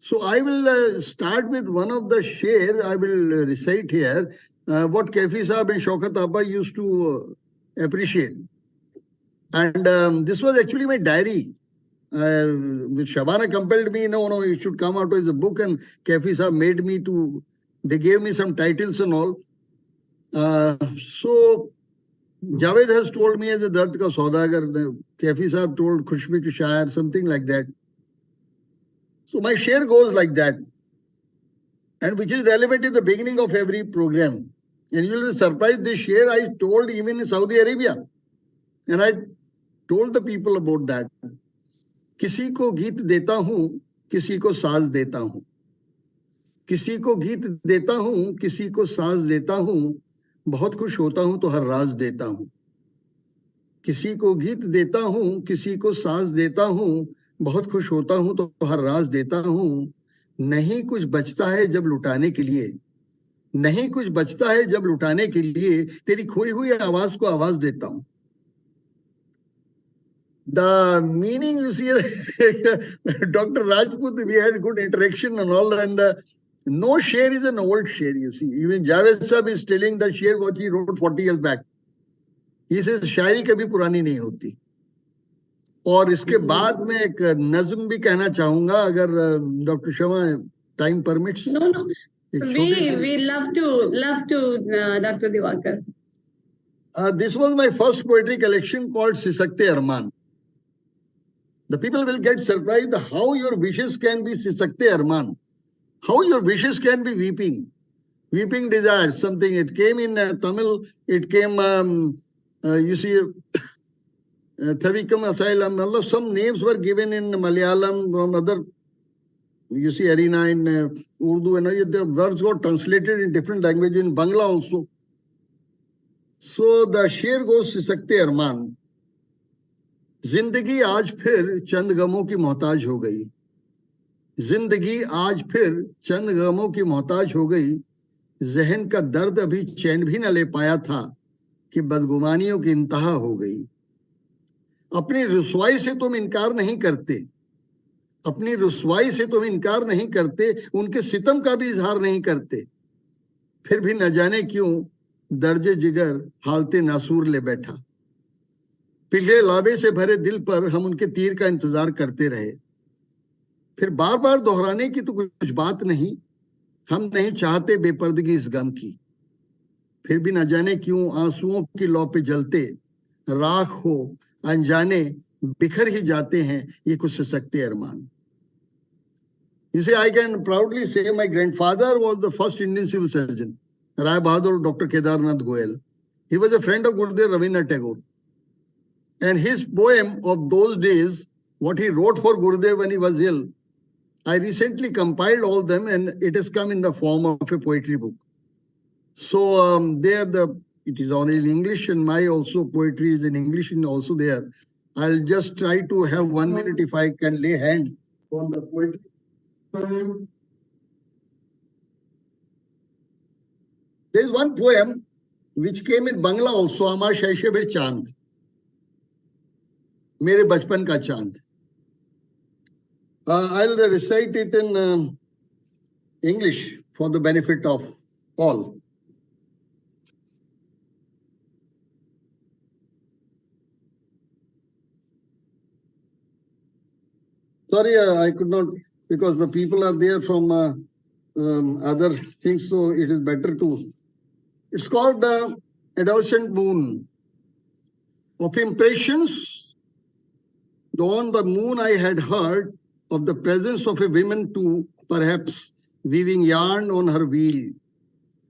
So I will start with one of the share. I will recite here what Kafi Saab and Shaukat Abba used to appreciate. And this was actually my diary. Which Shabana compelled me, no, it should come out as a book, and Kafi Saab made me to, they gave me some titles and all. So Javed has told me as a Dard Ka Saudagar, Kafi Saab told Khushbi Ki Shair, something like that. So my share goes like that, and which is relevant in the beginning of every program. And you'll be surprised, this share I told even in Saudi Arabia. And I told the people about that. किसी को गीत देता हूँ, किसी को साज देता हूँ, किसी को गीत देता हूँ, किसी को साज देता हूँ, बहुत खुश होता हूँ तो हर राज देता हूँ, किसी को गीत देता हूँ, किसी को साज देता हूँ, बहुत खुश होता हूँ तो हर राज देता हूँ, नहीं कुछ बचता है जब लुटाने के लिए, नहीं कुछ बचता है जब लुटाने के लिए, तेरी खोई हुई आवाज को आवाज देता हूँ. The meaning, you see, Dr. Rajput, we had good interaction and all, and no share is an old share, you see. Even Javed Sahab is telling the share what he wrote 40 years back. He says, शायरी कभी पुरानी नहीं होती. और इसके बाद मैं एक नज्म भी कहना चाहूंगा, अगर doctor Sharma time permits. No. We love to, Dr. Diwakar. This was my first poetry collection called Sisakte Arman. The people will get surprised how your wishes can be Sisakte Arman, how your wishes can be weeping desires, something. It came in Tamil, it came, you see, Thavikam Asylum, some names were given in Malayalam, from other, you see, arena in Urdu, and the words got translated in different languages, in Bangla also. So the share goes Sisakte Arman. जिंदगी आज फिर चंद गमों की मोहताज हो गई, जिंदगी आज फिर चंद गमों की मोहताज हो गई, जहन का दर्द अभी चैन भी न ले पाया था कि बदगुमानियों की इंतहा हो गई. अपनी रुसवाई से तुम इनकार नहीं करते, अपनी रुसवाई से तुम इनकार नहीं करते, उनके सितम का भी इजहार नहीं करते, फिर भी न जाने क्यों दर्जे जिगर हालते नासूर ले बैठा. पिघले लावे से भरे दिल पर हम उनके तीर का इंतजार करते रहे, फिर बार बार दोहराने की तो कुछ बात नहीं, हम नहीं चाहते बेपर्दगी इस गम की, फिर भी न जाने क्यों आंसुओं की लौ पे जलते, राख हो अनजाने बिखर ही जाते हैं ये कुछ सशक्ते अरमान. You see, I can proudly say my grandfather was the first Indian civil surgeon, Rai Bahadur Dr. Kedarnath Goel. He was a friend of Gurudev Rabindranath Tagore. And his poem of those days, what he wrote for Gurudev when he was ill, I recently compiled all them, and it has come in the form of a poetry book. So it is all in English, and my also poetry is in English and also there. I'll just try to have 1 minute if I can lay hand on the poetry. There is one poem which came in Bangla also, Amar Shaishaber Chand. मेरे बचपन का चांद. I'll recite it in English for the benefit of all. Sorry, I could not, because the people are there from other things, so it is better to. It's called the adolescent moon of impressions. On the moon, I had heard of the presence of a woman too, perhaps weaving yarn on her wheel.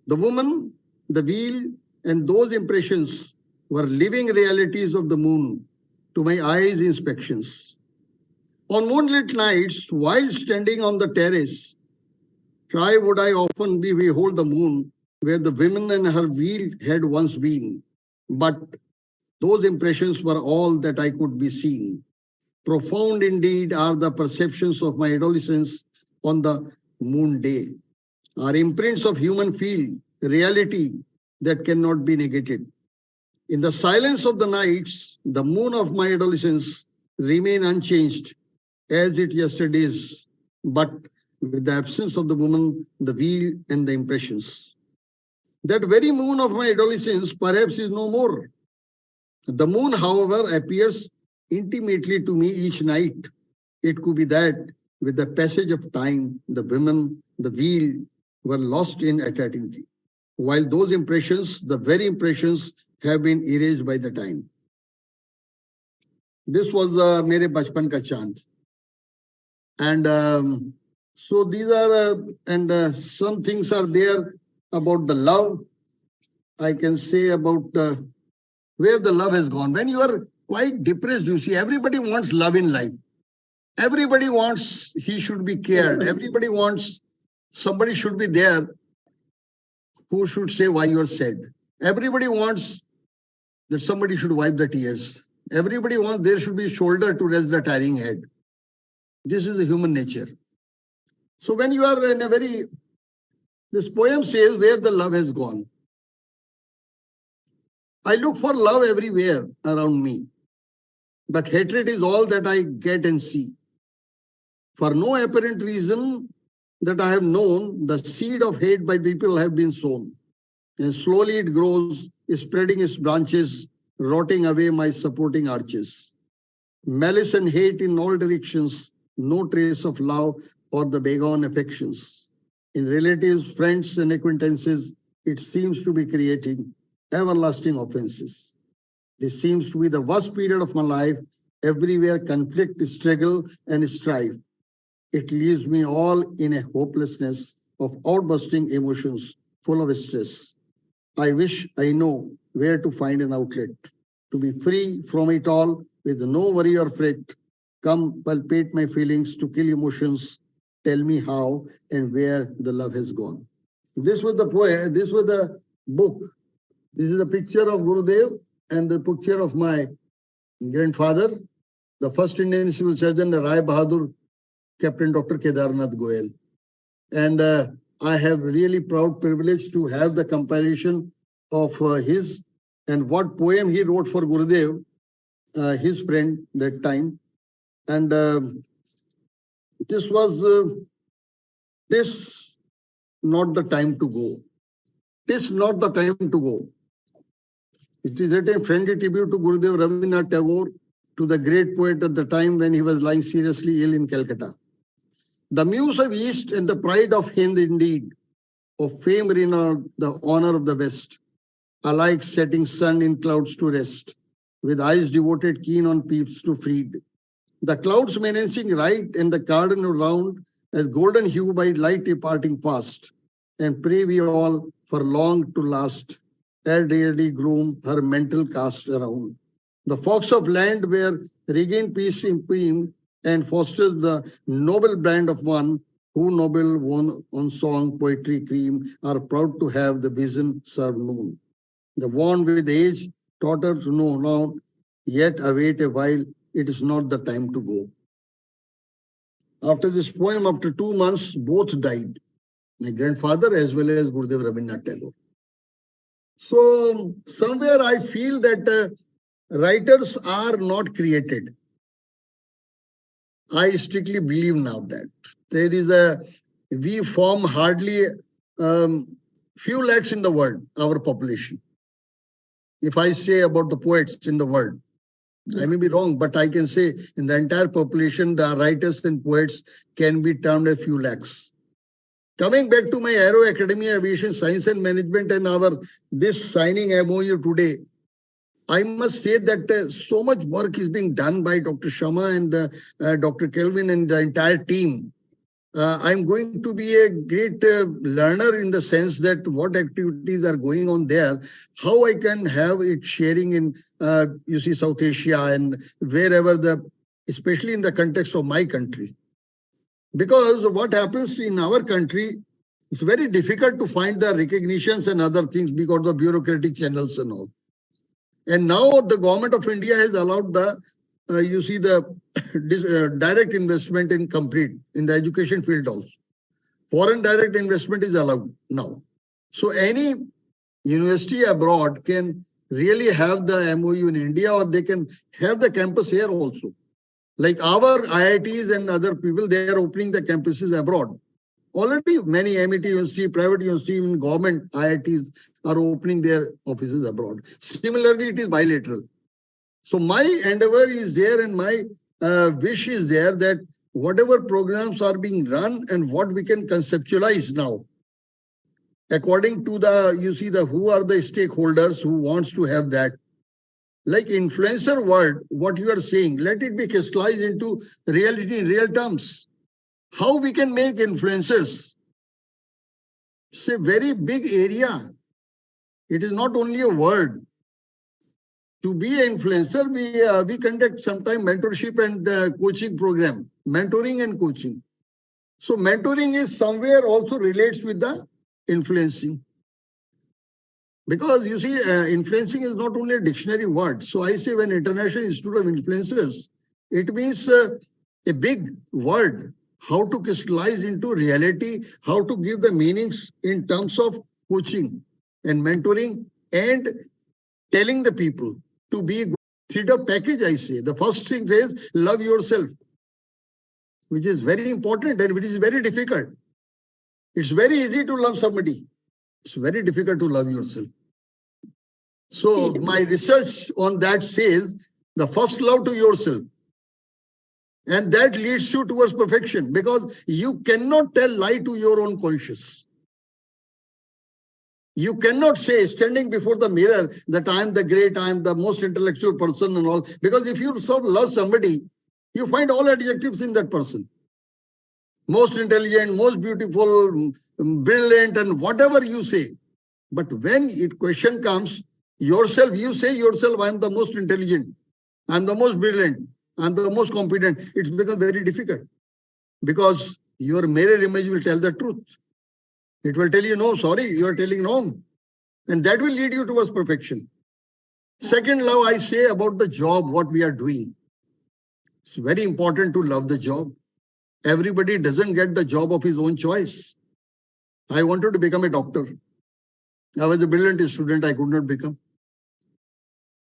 The woman, the wheel, and those impressions were living realities of the moon to my eyes' inspections. On moonlit nights, while standing on the terrace, try would I often behold the moon where the woman and her wheel had once been. But those impressions were all that I could be seen. Profound indeed are the perceptions of my adolescence on the moon day. Are imprints of human feel, reality that cannot be negated. In the silence of the nights, the moon of my adolescence remain unchanged as it yesterday's, but with the absence of the woman, the wheel, and the impressions. That very moon of my adolescence perhaps is no more. The moon, however, appears intimately to me each night. It could be that with the passage of time, the women, the wheel were lost in eternity, while those impressions, the very impressions, have been erased by the time. This was mere bachpan ka chand. And so these are, some things are there about the love. I can say about where the love has gone. When you are quite depressed, you see, everybody wants love in life. Everybody wants he should be cared. Everybody wants somebody should be there who should say why you are sad. Everybody wants that somebody should wipe the tears. Everybody wants there should be a shoulder to rest the tiring head. This is the human nature. So when you are in a very, this poem says where the love has gone. I look for love everywhere around me, but hatred is all that I get and see. For no apparent reason that I have known, the seed of hate by people have been sown, and slowly it grows, spreading its branches, rotting away my supporting arches. Malice and hate in all directions, no trace of love or the begone affections. In relatives, friends, and acquaintances, it seems to be creating everlasting offenses. This seems to be the worst period of my life. Everywhere conflict, struggle, and strife. It leaves me all in a hopelessness of outbursting emotions full of stress. I wish I know where to find an outlet, to be free from it all with no worry or fret. Come palpate my feelings, to kill emotions. Tell me how and where the love has gone. This was the poem, this was the book. This is a picture of Gurudev and the picture of my grandfather, the first Indian civil surgeon, Rai Bahadur, Captain Dr. Kedarnath Goel. And I have really proud privilege to have the compilation of his and what poem he wrote for Gurudev, his friend that time. And this was this not the time to go. This not the time to go. It is a friendly tribute to Gurudev Rabindranath Tagore, to the great poet at the time when he was lying seriously ill in Calcutta. The muse of East and the pride of Hind indeed, of fame renowned, the honor of the West, alike setting sun in clouds to rest, with eyes devoted keen on peeps to freed. The clouds menacing right and the cardinal round, as golden hue by light departing fast, and pray we all for long to last, ere dearly gloom her mental cast around. The fox of land where regain peace impreme and fosters the noble brand of one who noble won on song, poetry, cream, are proud to have the vision serve noon. The worn with age, totters know not, yet await a while, it is not the time to go. After this poem, after 2 months, both died, my grandfather as well as Gurudev Rabindranath Tagore. So somewhere I feel that writers are not created. I strictly believe now that there is we form hardly few lakhs in the world, our population. If I say about the poets in the world, I may be wrong, but I can say in the entire population, the writers and poets can be termed a few lakhs. Coming back to my AEROACADEMY Aviation Science and Management and this signing MoU today, I must say that so much work is being done by Dr. Sharma and Dr. Kelvin and the entire team. I'm going to be a great learner in the sense that what activities are going on there, how I can have it sharing in, South Asia and wherever especially in the context of my country. Because what happens in our country, it's very difficult to find the recognitions and other things because of bureaucratic channels and all. And now the government of India has allowed direct investment in the education field also. Foreign direct investment is allowed now. So any university abroad can really have the MoU in India, or they can have the campus here also. Like our IITs and other people, they are opening the campuses abroad. Already many MIT university, private university, even government IITs are opening their offices abroad. Similarly, it is bilateral. So my endeavor is there and my wish is there that whatever programs are being run and what we can conceptualize now, according to who are the stakeholders who wants to have that. Like influencer world, what you are saying, let it be crystallized into reality in real terms. How we can make influencers? It's a very big area. It is not only a word. To be an influencer, we conduct sometime mentorship and coaching program, mentoring and coaching. So mentoring is somewhere also relates with the influencing. Because influencing is not only a dictionary word. So I say when International Institute of Influencers, it means a big word, how to crystallize into reality, how to give the meanings in terms of coaching and mentoring and telling the people to be three-step package, I say. The first thing is love yourself, which is very important and which is very difficult. It's very easy to love somebody. It's very difficult to love yourself. So my research on that says the first love to yourself. And that leads you towards perfection because you cannot tell lie to your own conscience. You cannot say standing before the mirror that I am the great, I am the most intellectual person and all. Because if you so love somebody, you find all adjectives in that person. Most intelligent, most beautiful, brilliant, and whatever you say. But when question comes, yourself, you say yourself, I am the most intelligent, I am the most brilliant, I am the most competent. It's become very difficult because your mirror image will tell the truth. It will tell you, no, sorry, you are telling wrong. And that will lead you towards perfection. Second love, I say about the job, what we are doing. It's very important to love the job. Everybody doesn't get the job of his own choice. I wanted to become a doctor. I was a brilliant student, I could not become.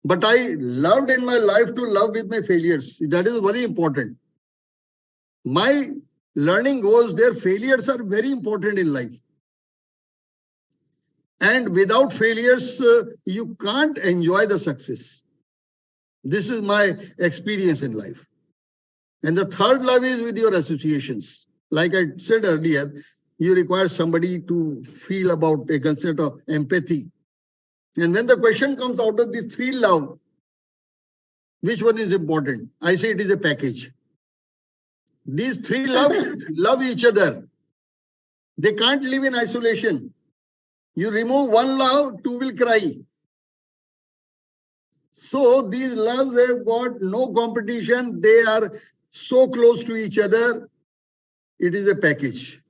But I loved in my life to love with my failures. That is very important. My learning goes there, failures are very important in life. And without failures, you can't enjoy the success. This is my experience in life. And the third love is with your associations. Like I said earlier, you require somebody to feel about a concept of empathy. And when the question comes out of these three love, which one is important? I say it is a package. These three love each other. They can't live in isolation. You remove one love, two will cry. So these loves have got no competition. They are so close to each other. It is a package.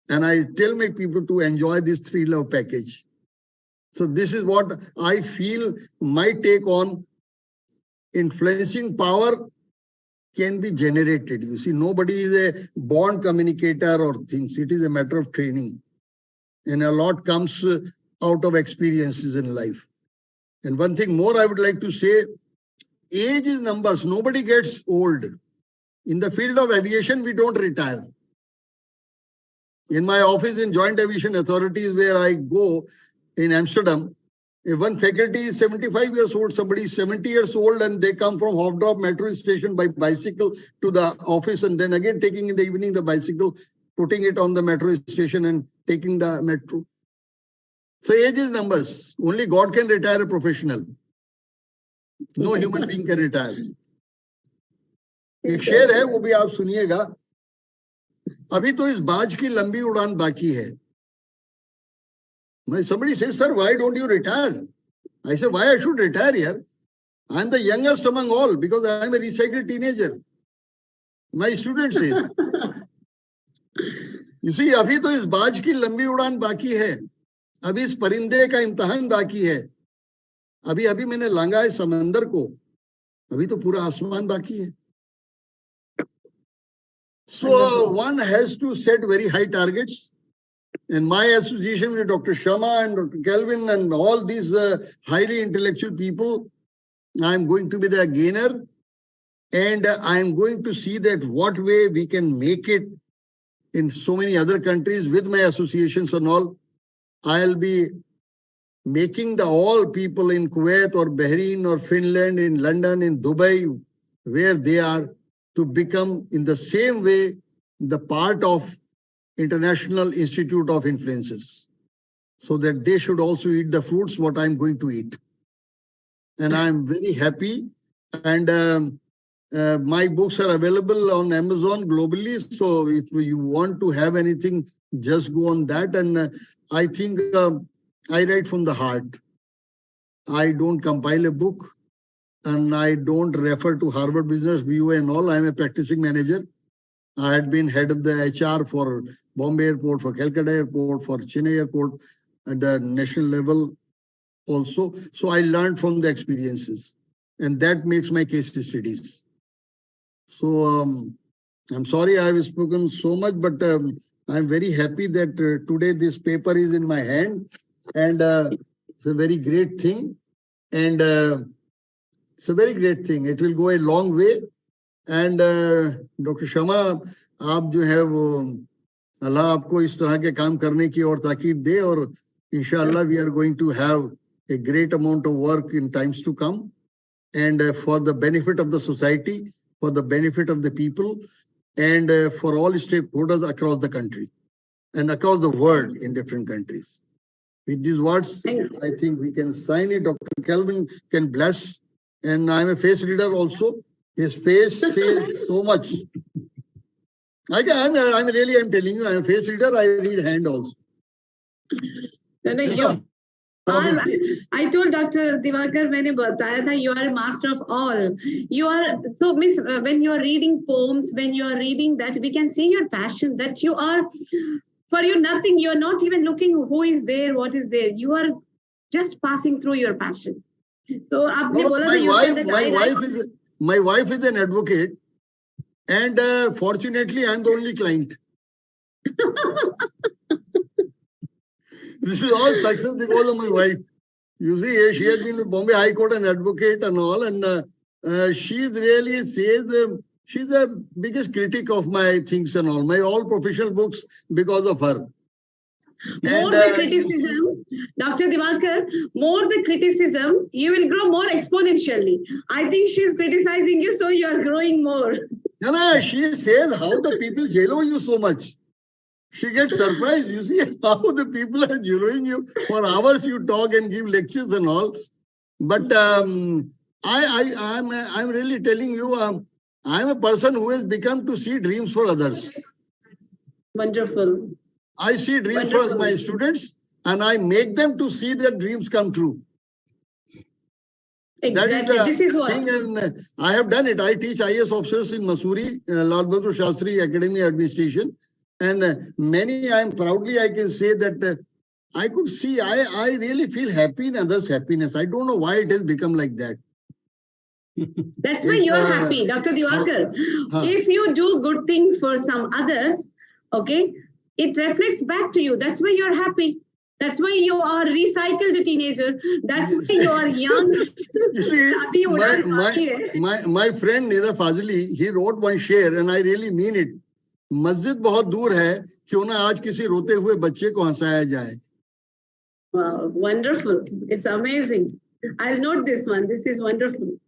And I tell my people to enjoy this three love package. So this is what I feel my take on influencing power can be generated. You see, nobody is a born communicator or things. It is a matter of training. And a lot comes out of experiences in life. And one thing more I would like to say, age is numbers. Nobody gets old. In the field of aviation, we don't retire. In my office in Joint Aviation Authorities, where I go in Amsterdam, if one faculty is 75 years old, somebody is 70 years old, and they come from Hofdorp metro station by bicycle to the office, and then again taking in the evening the bicycle putting it on the metro station and taking the metro. So age is numbers. Only God can retire a professional. No human being can retire. एक शेर है, वो भी आप सुनिएगा. अभी तो इस बाज की लंबी उड़ान बाकी है. Somebody says, sir, why don't you retire? I say, why I should retire here? I'm the youngest among all because I'm a recycled teenager. My student says. You see, अभी तो इस बाज की लंबी उड़ान बाकी है. अभी इस परिंदे का इम्तिहान बाकी है. अभी अभी मैंने लांगा है समंदर को. अभी तो पूरा आसमान बाकी है. So one has to set very high targets. And my association with Dr. Sharma and Dr. Kelvin and all these highly intellectual people, I'm going to be the gainer. And I'm going to see that what way we can make it in so many other countries with my associations and all. I'll be making the all people in Kuwait or Bahrain or Finland, in London, in Dubai, where they are, to become in the same way the part of International Institute of Influencers, so that they should also eat the fruits what I'm going to eat. And I'm very happy. And my books are available on Amazon globally. So if you want to have anything, just go on that. And I think I write from the heart. I don't compile a book and I don't refer to Harvard Business Review and all. I'm a practicing manager. I had been head of the HR for Bombay Airport, for Calcutta Airport, for Chennai Airport at the national level also. So I learned from the experiences, and that makes my case studies. So I'm sorry I have spoken so much, but I'm very happy that today this paper is in my hand, and it's a very great thing. And it's a very great thing. It will go a long way. And Dr. Sharma, आप जो है वो अल्लाह आपको इस तरह के काम करने की और ताकीद दे, और इंशाअल्लाह we are going to have a great amount of work in times to come, and for the benefit of the society, for the benefit of the people, and for all stakeholders across the country and across the world in different countries. With these words, I think we can sign it. Dr. Kelvin can bless, and I'm a face reader also. His face says so much. I'm telling you, I'm a face reader. I read hand also. No, I told Dr. Diwakar मैंने बताया था, you are a master of all. You are, so miss, when you are reading poems, when you are reading that, we can see your passion, that you are, for you nothing, you are not even looking who is there, what is there. You are just passing through your passion. So आपने बोला my wife is an advocate, and fortunately I'm the only client. This is all success because of my wife. You see, she has been with Bombay High Court an advocate and all, and she's really says she's the biggest critic of my things and all, my all professional books because of her. More the criticism, Dr. Diwakar, more the criticism, you will grow more exponentially. I think she's criticizing you, so you are growing more. No, she says, how the people jello you so much. She gets surprised. You see how the people are jelloing you. For hours you talk and give lectures and all. But I'm really telling you, I'm a person who has become to see dreams for others. Wonderful. I see dreams for my students, and I make them to see their dreams come true. Exactly. That is this is what thing, and I have done it. I teach IAS officers in Mussoorie, Lal Bahadur Shastri Academy Administration, and many, I can say that I could see, I really feel happy in others' happiness. I don't know why it has become like that. That's why you are happy, Dr. Diwakar. If you do good thing for some others, okay, it reflects back to you. That's why you're happy. That's why you are recycled teenager. That's why you are young. You see, my friend Nida Fazli, he wrote one share, and I really mean it. मस्जिद बहुत दूर है, क्यों ना आज किसी रोते हुए बच्चे को हंसाया जाए. Wow, wonderful. It's amazing. I'll note this one. This is wonderful.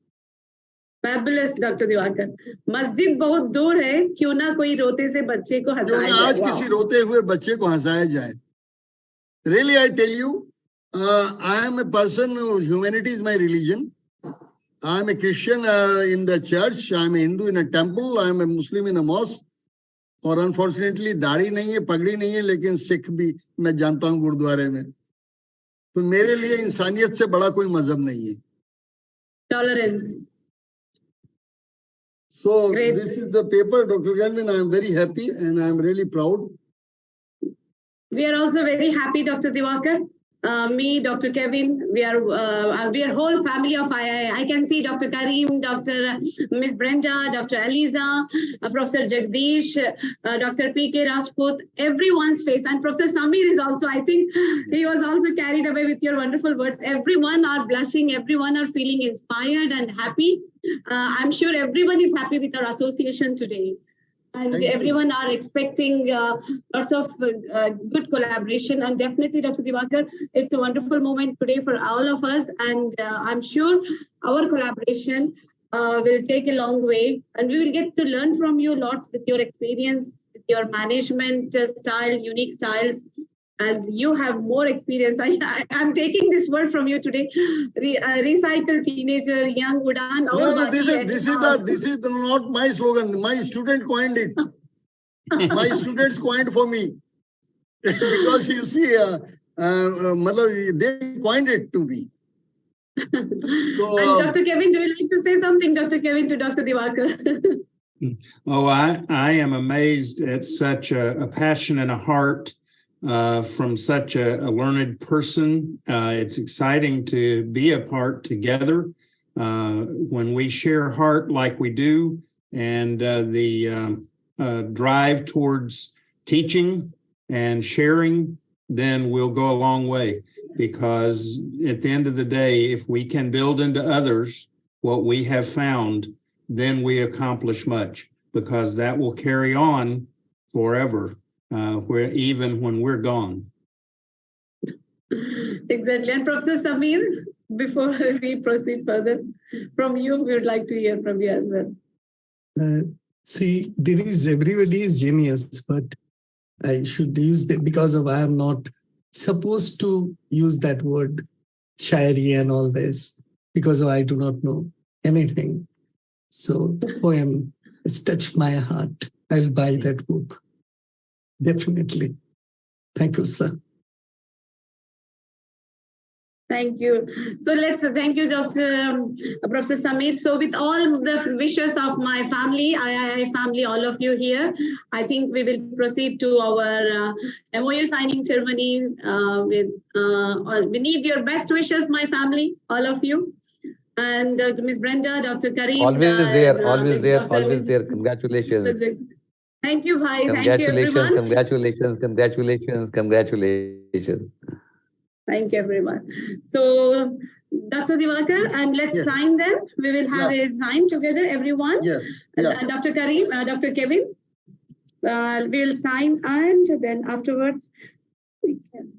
Fabulous, Dr. Diwakar. मस्जिद बहुत दूर है, क्यों ना कोई रोते से बच्चे को क्यों हंसाया ना जाए. आज किसी रोते हुए बच्चे को हंसाया जाए. Really, I tell you, I am a person whose humanity is my religion. I am a Christian in the church. I am a Hindu in a temple. I am a Muslim in a mosque. और unfortunately दाढ़ी नहीं है, पगड़ी नहीं है, लेकिन सिख भी मैं जानता हूँ गुरुद्वारे में. तो मेरे लिए इंसानियत से बड़ा कोई मजहब नहीं है. Tolerance. So Great. this is the paper, Dr. Galvin. I am very happy and I am really proud. We are also very happy, Dr. Diwakar. Me, Dr. Kevin, we are whole family of II. I can see Dr. Karim, Dr. Miss Brenda, Dr. Aliza, Professor Jagdish, Dr. P.K. Rajput, everyone's face. And Professor Samir is also, I think he was also carried away with your wonderful words. Everyone are blushing, everyone are feeling inspired and happy. I'm sure everyone is happy with our association today. And everyone are expecting lots of good collaboration. And definitely, Dr. Diwakar, it's a wonderful moment today for all of us. And I'm sure our collaboration will take a long way. And we will get to learn from you lots with your experience, with your management style, unique styles. As you have more experience, I'm taking this word from you today. Recycle teenager, young Udan. No, this is not my slogan. My student coined it. My students coined for me because you see, they coined it to me. So, and Dr. Kevin, do you like to say something, Dr. Kevin, to Dr. Diwakar? Oh, I am amazed at such a passion and a heart from such a learned person. It's exciting to be a part together when we share heart like we do, and the drive towards teaching and sharing, then we'll go a long way. Because at the end of the day, if we can build into others what we have found, then we accomplish much, because that will carry on forever. Even when we're gone. Exactly. And Professor Samir, before we proceed further, from you, we would like to hear from you as well. See, everybody is genius, but I should use that because I am not supposed to use that word, shairi and all this, because I do not know anything. So the poem has touched my heart. I'll buy that book. Definitely. Thank you, sir. Thank you. So thank you, Professor Samir. So with all the wishes of my family, III family, all of you here, I think we will proceed to our MoU signing ceremony. We need your best wishes, my family, all of you. And Ms. Brenda, Dr. Karim. Always there, always there, always there. Congratulations. Thank you, Bhai. Thank you, everyone. Congratulations, congratulations, congratulations. Thank you, everyone. So, Dr. Diwakar, and let's sign then. We will have a sign together, everyone. Dr. Karim, Dr. Kevin, we will sign, and then afterwards, we can.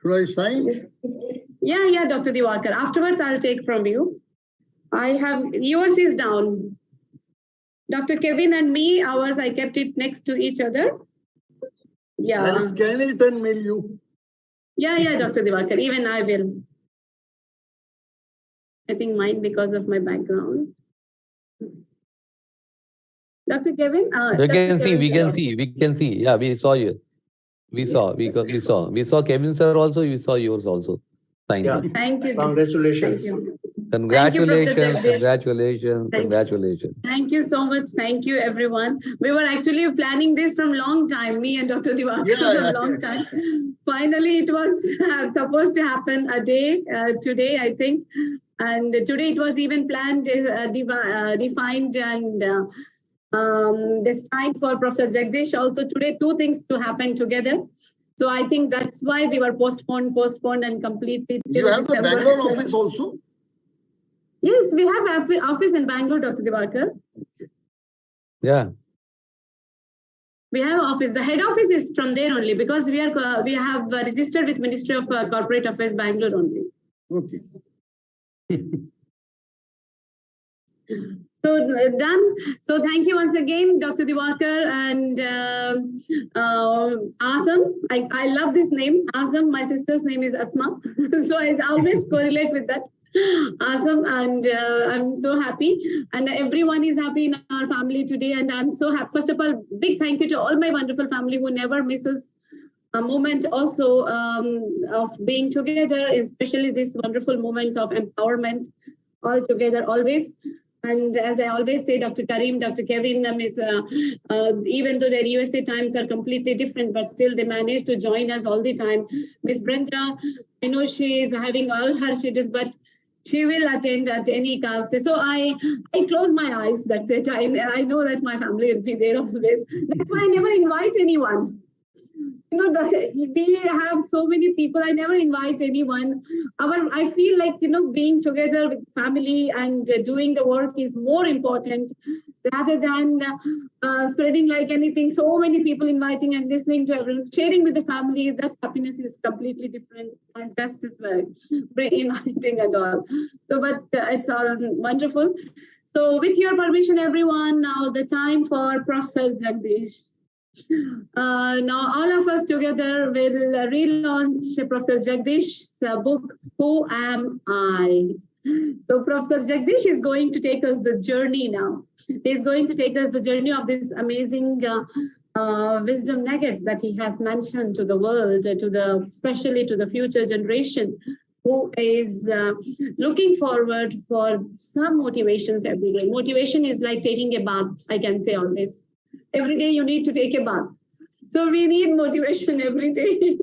Should I sign? Yeah, Dr. Diwakar. Afterwards, I'll take from you. I have, yours is down. Dr. Kevin and me, ours, I kept it next to each other. Yeah. I'll scan it and mail you. Yeah, Dr. Diwakar, even I will. I think mine because of my background. Dr. Kevin? We can see. Yeah, we saw you. We saw Kevin sir also, we saw yours also. Thank you. Thank you. Congratulations. Thank you. Congratulations. Thank you so much. Thank you, everyone. We were actually planning this from long time, me and Dr. Diwakar from long time. Finally, it was supposed to happen a day, today, I think. And today it was even planned, defined, and destined for Professor Jagdish. Also today, two things to happen together. So I think that's why we were postponed and completely. You have the Bangalore office also? Yes, we have office in Bangalore, Dr. Diwakar. Yeah. We have office. The head office is from there only, because we have registered with Ministry of Corporate Affairs, Bangalore only. Okay. So done. So thank you once again, Dr. Diwakar and Asam. I love this name, Asam. My sister's name is Asma, so I always correlate with that. Awesome, and I'm so happy, and everyone is happy in our family today, and I'm so happy. First of all, big thank you to all my wonderful family who never misses a moment also of being together, especially these wonderful moments of empowerment all together always. And as I always say, Dr. Karim, Dr. Kevin, even though their USA times are completely different, but still they manage to join us all the time. Miss Brenda, I know she is having all her schedules, but she will attend at any cast. So I close my eyes. That's it. I know that my family will be there always. That's why I never invite anyone. You know, we have so many people. I never invite anyone. I feel like, you know, being together with family and doing the work is more important rather than spreading like anything. So many people inviting and listening to everyone, sharing with the family. That happiness is completely different and just as well, inviting at all. So, but it's all wonderful. So, with your permission, everyone, now the time for Professor Jagdish. Now, all of us together will relaunch Professor Jagdish's book, Who Am I? So, Professor Jagdish is going to take us the journey now. He's going to take us the journey of this amazing wisdom nuggets that he has mentioned to the world, especially to the future generation, who is looking forward for some motivations every day. Motivation is like taking a bath, I can say always. Every day you need to take a bath. So we need motivation every day.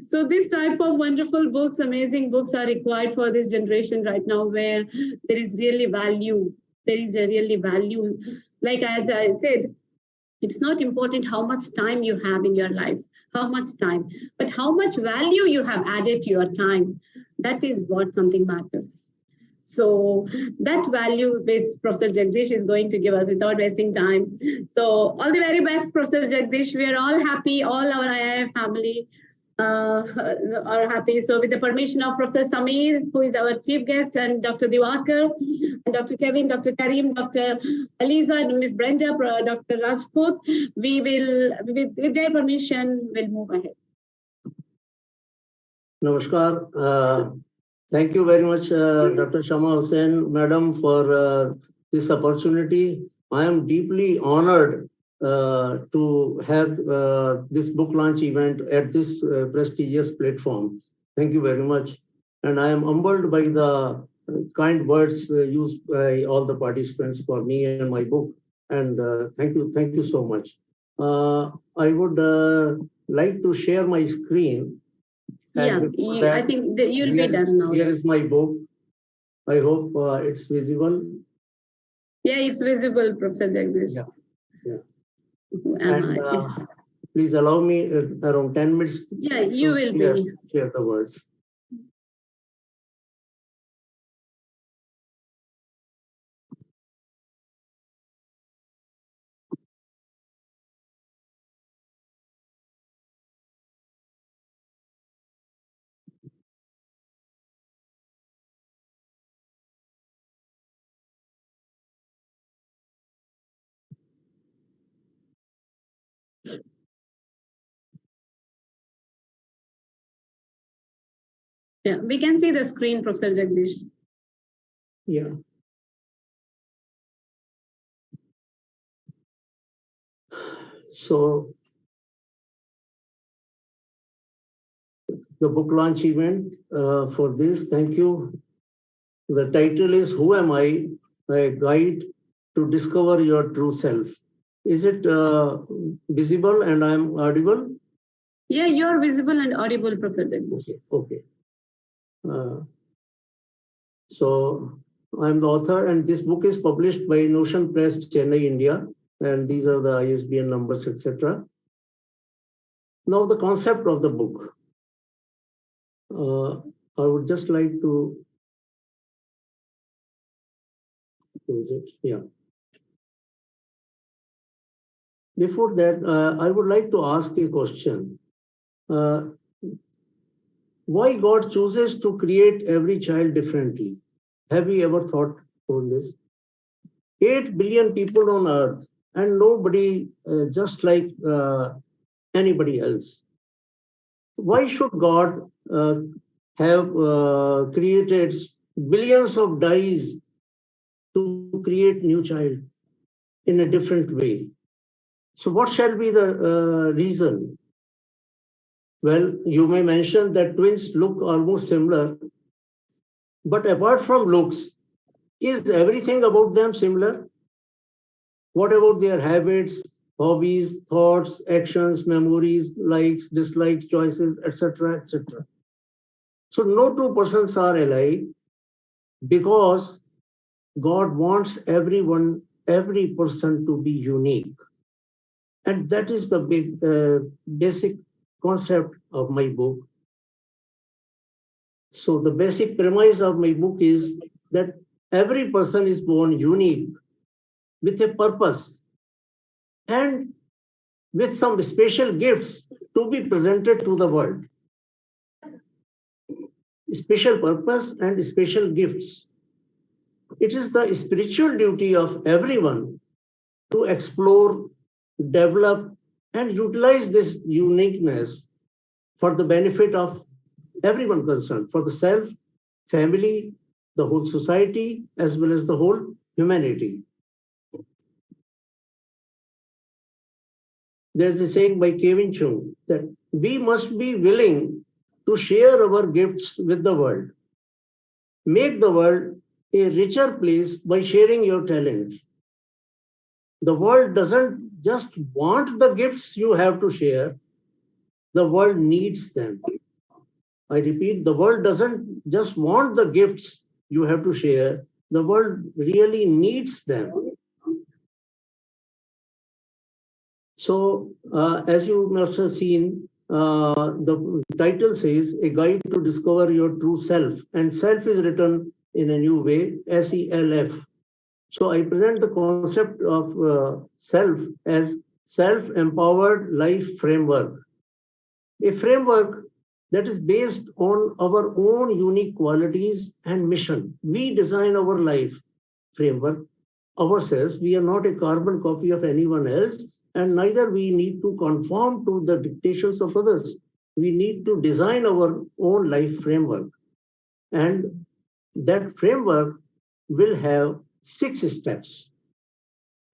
So this type of wonderful books, amazing books are required for this generation right now, where there is really value. There is a really value. Like as I said, it's not important how much time you have in your life, how much time, but how much value you have added to your time. That is what something matters. So that value which Professor Jagdish is going to give us without wasting time. So all the very best, Professor Jagdish. We are all happy, all our IIF family are happy. So with the permission of Professor Samir, who is our chief guest, and Dr. Diwakar, and Dr. Kevin, Dr. Karim, Dr. Aliza, and Ms. Brenda, Dr. Rajput, we will, with their permission, will move ahead. Namaskar. Thank you very much, Dr. Shama Hussain, Madam, for this opportunity. I am deeply honored to have this book launch event at this prestigious platform. Thank you very much. And I am humbled by the kind words used by all the participants for me and my book. And thank you so much. I would like to share my screen. Yeah, I think that you'll be done now. Here is my book. I hope it's visible. Yeah, it's visible, Professor Jagdish. Yeah. And please allow me around 10 minutes. Yeah, you will share the words. Yeah, we can see the screen, Professor Jagdish. Yeah. So the book launch event for this, thank you. The title is Who Am I? A Guide to Discover Your True Self. Is it visible and I'm audible? Yeah, you're visible and audible, Professor Jagdish. Okay. So I'm the author, and this book is published by Notion Press, Chennai, India, and these are the ISBN numbers, etc. Now the concept of the book. I would just like to close it. Yeah. Before that, I would like to ask a question. why God chooses to create every child differently. Have you ever thought on this? 8 billion people on earth and nobody just like anybody else. Why should God have created billions of dyes to create new child in a different way? So what shall be the reason? Well, you may mention that twins look almost similar, but apart from looks, is everything about them similar? What about their habits, hobbies, thoughts, actions, memories, likes, dislikes, choices, etc., etc.? So no two persons are alike because God wants everyone, every person to be unique. And that is the basic concept of my book. So the basic premise of my book is that every person is born unique with a purpose and with some special gifts to be presented to the world. Special purpose and special gifts. It is the spiritual duty of everyone to explore, develop, and utilize this uniqueness for the benefit of everyone concerned, for the self, family, the whole society, as well as the whole humanity. There's a saying by Kevin Chung that we must be willing to share our gifts with the world. Make the world a richer place by sharing your talent. The world doesn't just want the gifts you have to share, the world needs them. I repeat, the world doesn't just want the gifts you have to share, the world really needs them. So, as you must have seen, the title says A Guide to Discover Your True Self, and self is written in a new way, SELF. So I present the concept of self as self-empowered life framework. A framework that is based on our own unique qualities and mission. We design our life framework ourselves. We are not a carbon copy of anyone else, and neither we need to conform to the dictations of others. We need to design our own life framework. And that framework will have 6 steps.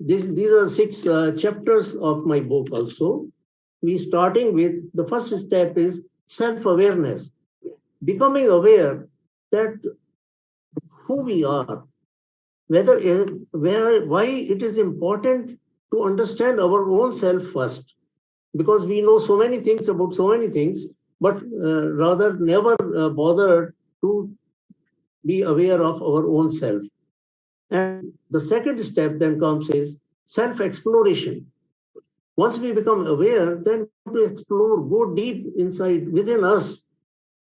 These are 6 chapters of my book also. We starting with the first step is self-awareness. Becoming aware that who we are, why it is important to understand our own self first, because we know so many things about so many things, but rather never bothered to be aware of our own self. And the second step then comes is self-exploration. Once we become aware, then to explore, go deep inside within us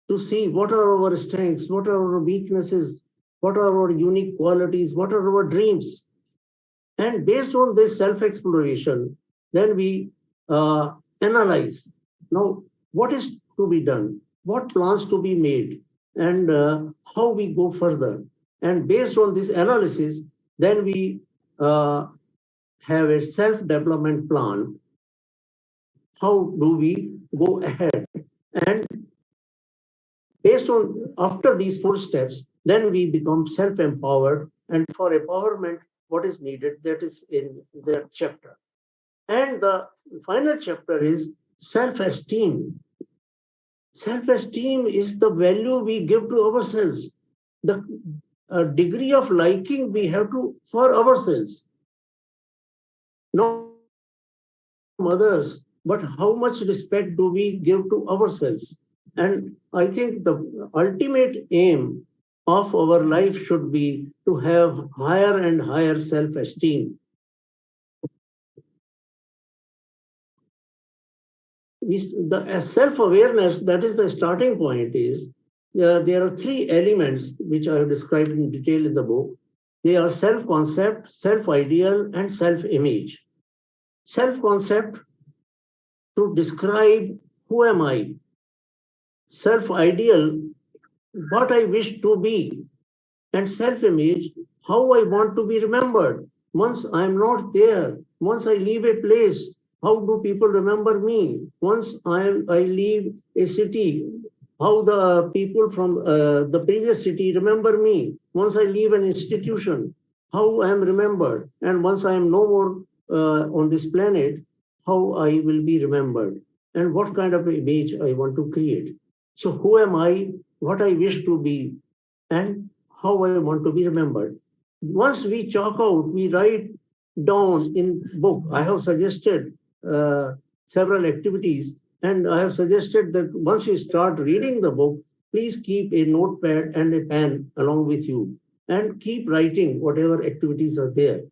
to see what are our strengths, what are our weaknesses, what are our unique qualities, what are our dreams. And based on this self-exploration, then we analyze now what is to be done, what plans to be made, and how we go further. And based on this analysis, then we have a self-development plan. How do we go ahead? And based on, after these 4 steps, then we become self-empowered. And for empowerment, what is needed, that is in that chapter. And the final chapter is self-esteem. Self-esteem is the value we give to ourselves, the degree of liking we have to for ourselves. Not others, but how much respect do we give to ourselves? And I think the ultimate aim of our life should be to have higher and higher self-esteem. The self-awareness, that is the starting point, is there are 3 elements which I have described in detail in the book. They are self-concept, self-ideal, and self-image. Self-concept, to describe who am I? self-ideal, what I wish to be, and self-image, how I want to be remembered. Once I'm not there, once I leave a place, how do people remember me? Once I leave a city, how the people from the previous city remember me? Once I leave an institution, how I am remembered? And once I am no more on this planet, how I will be remembered? And what kind of image I want to create? So who am I? What I wish to be? And how I want to be remembered. Once we chalk out, we write down in book. I have suggested several activities, and I have suggested that once you start reading the book, please keep a notepad and a pen along with you, and keep writing whatever activities are there.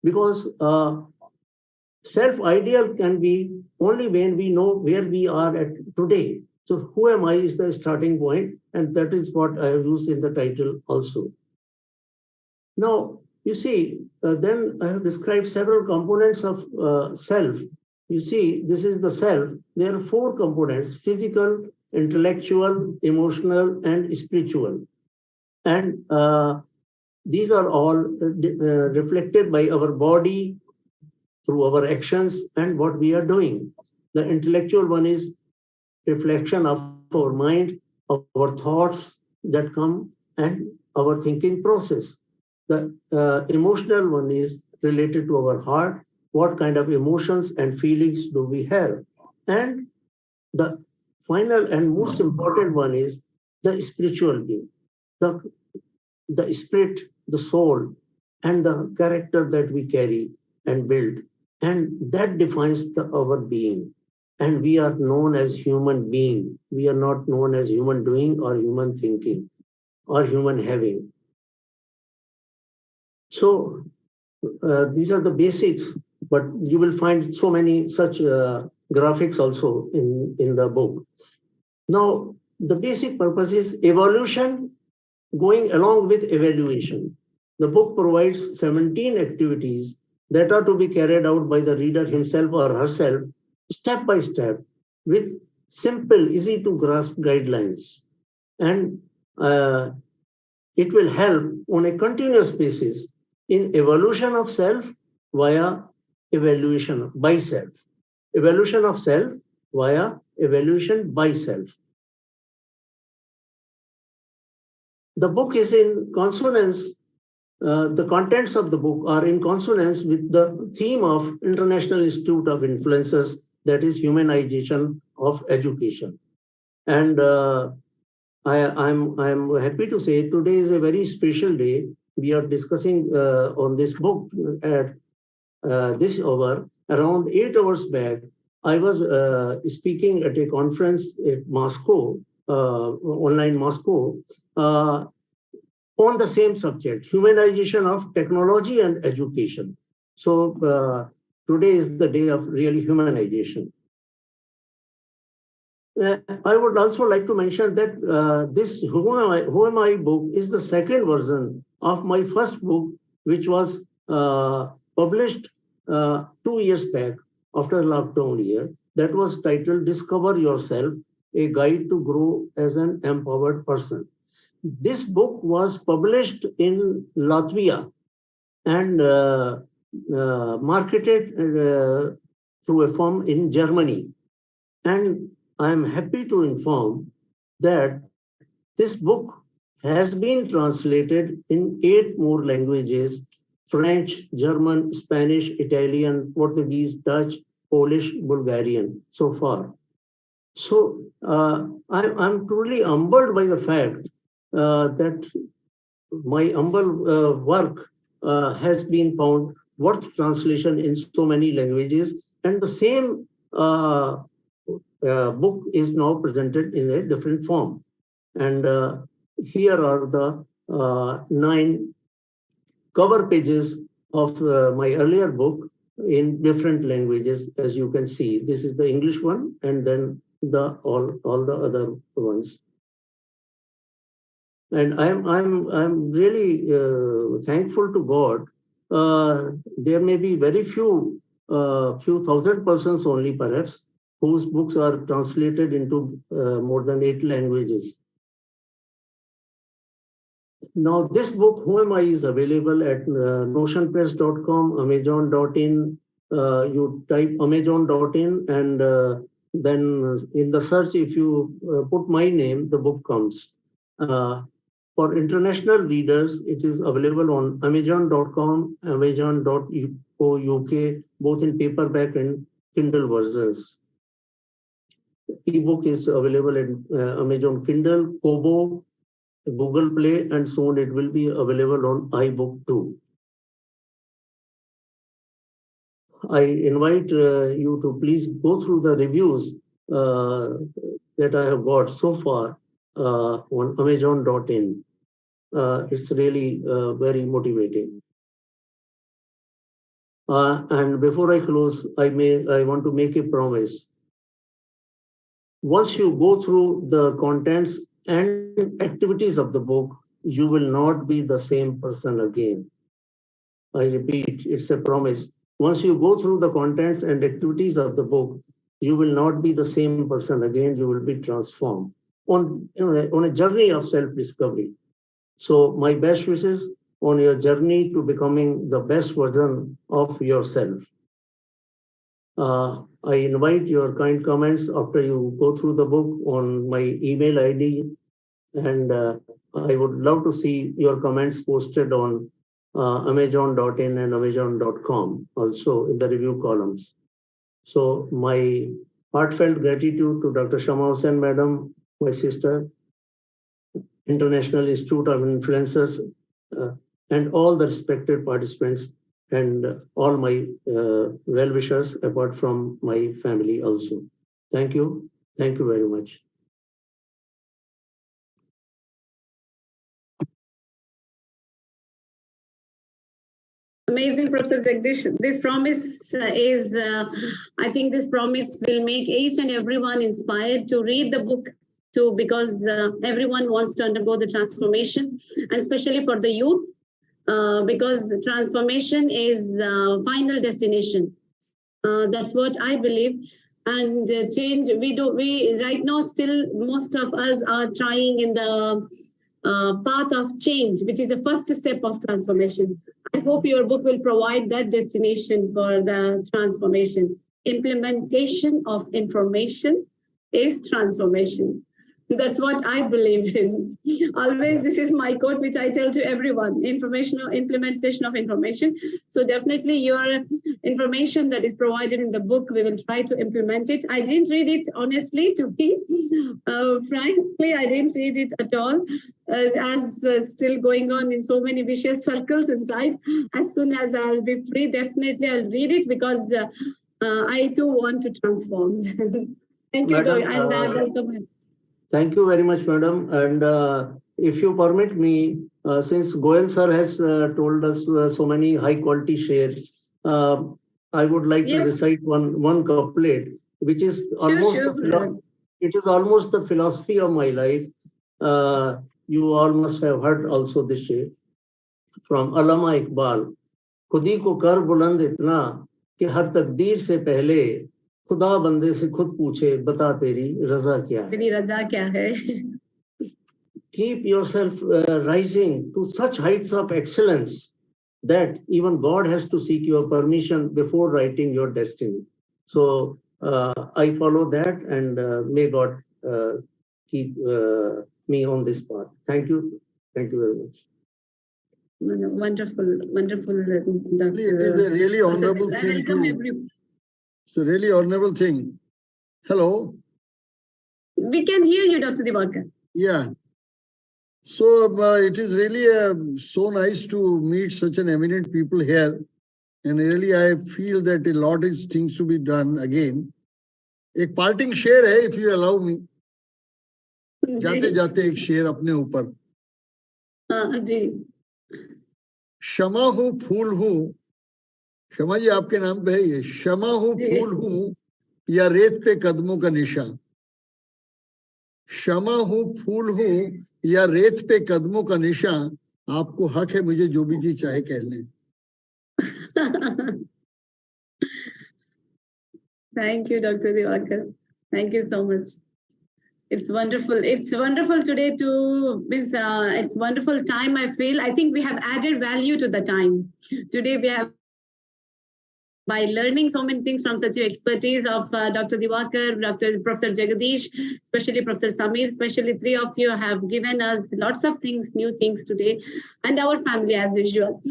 Because self-ideal can be only when we know where we are at today. So who am I is the starting point, and that is what I have used in the title also. Now, you see, then I have described several components of self. You see, this is the self. There are 4 components: physical, intellectual, emotional, and spiritual. And these are all reflected by our body, through our actions and what we are doing. The intellectual one is reflection of our mind, of our thoughts that come, and our thinking process. The emotional one is related to our heart. What kind of emotions and feelings do we have? And the final and most important one is the spiritual being, the spirit, the soul, and the character that we carry and build. And that defines our being. And we are known as human being. We are not known as human doing or human thinking or human having. So these are the basics, but you will find so many such graphics also in the book. Now, the basic purpose is evolution going along with evaluation. The book provides 17 activities that are to be carried out by the reader himself or herself, step by step, with simple, easy to grasp guidelines. And it will help on a continuous basis in evolution of self via evaluation by self. Evolution of self via evaluation by self. The book is in consonance, the contents of the book are in consonance with the theme of International Institute of Influencers, that is humanization of education. And I'm happy to say today is a very special day. We are discussing on this book at this hour. Around 8 hours back, I was speaking at a conference at Moscow, online Moscow, on the same subject, humanization of technology and education. So today is the day of really humanization. I would also like to mention that this Who Am I book is the second version of my first book, which was published 2 years back after lockdown year. That was titled Discover Yourself, a Guide to Grow as an Empowered Person. This book was published in Latvia and marketed through a firm in Germany. And I'm happy to inform that this book has been translated in 8 more languages: French, German, Spanish, Italian, Portuguese, Dutch, Polish, Bulgarian, so far. So I'm truly humbled by the fact that my humble work has been found worth translation in so many languages, and the same book is now presented in a different form. And here are the 9 cover pages of my earlier book in different languages. As you can see, this is the English one, and then all the other ones. And I'm really thankful to God. There may be very few thousand persons only, perhaps, whose books are translated into more than 8 languages. Now, this book, Who Am I, is available at notionpress.com, amazon.in. You type amazon.in and then in the search, if you put my name, the book comes. For international readers, it is available on amazon.com, amazon.co.uk, both in paperback and Kindle versions. Ebook is available in Amazon Kindle, Kobo, Google Play, and soon it will be available on iBook too. I invite you to please go through the reviews that I have got so far on amazon.in. It's really very motivating. And before I close, I want to make a promise. Once you go through the contents and activities of the book, you will not be the same person again. I repeat, it's a promise. Once you go through the contents and activities of the book, you will not be the same person again. You will be transformed on a journey of self-discovery. So my best wishes on your journey to becoming the best version of yourself. I invite your kind comments after you go through the book on my email ID, and I would love to see your comments posted on amazon.in and amazon.com, also in the review columns. So my heartfelt gratitude to Dr. Shama Hussain, Madam, my sister, International Institute of Influencers, and all the respected participants, and all my well-wishers, apart from my family also. Thank you. Thank you very much. Amazing, Professor Jagdish. This promise is, I think this promise will make each and everyone inspired to read the book too, because everyone wants to undergo the transformation, and especially for the youth, because transformation is the final destination. That's what I believe. And change, we right now still, most of us are trying in the path of change, which is the first step of transformation. I hope your book will provide that destination for the transformation. Implementation of information is transformation. That's what I believe in. Always, this is my quote, which I tell to everyone: information or implementation of information. So definitely your information that is provided in the book, we will try to implement it. I didn't read it, honestly, to be frankly, I didn't read it at all, as still going on in so many vicious circles inside. As soon as I'll be free, definitely I'll read it, because I too want to transform. Thank you, Madam, and I welcome. Thank you very much, madam. And if you permit me, since Goel sir has told us so many high quality shares, I would like to recite one couplet, which is almost it is almost the philosophy of my life. You all must have heard also this share from Allama Iqbal. खुदी को कर बुलंद इतना कि हर तकदीर से पहले खुदा बंदे से खुद पूछे बता तेरी रजा क्या है. तेरी रजा क्या है? Keep yourself rising to such heights of excellence that even God has to seek your permission before writing your destiny. So I follow that, and may God keep me on this path. Thank you. Thank you very much. Wonderful, wonderful. It is a really honorable thing to. It's a really honorable thing. Hello. We can hear you, Dr. Dewakar. Yeah. So it is really so nice to meet such an eminent people here. And really, I feel that a lot is things to be done again. एक parting share है, if you allow me. जाते जाते एक शेर अपने ऊपर. जी. क्षमा हूँ फूल हूँ. क्षमा जी आपके नाम पे है ये. क्षमा हूँ फूल हूँ या रेत पे कदमों का निशान. क्षमा हूँ फूल हूँ या रेत पे कदमों का निशान. आपको हक है मुझे जो भी जी चाहे कह लें. Thank you, Dr. Diwakar. Thank you so much. It's wonderful. It's wonderful today to, it's wonderful time I feel. I think we have added value to the time. Today we have, by learning so many things from such expertise of Dr. Diwakar, Professor Jagadish, especially Professor Samir, especially three of you have given us lots of things, new things today, and our family as usual.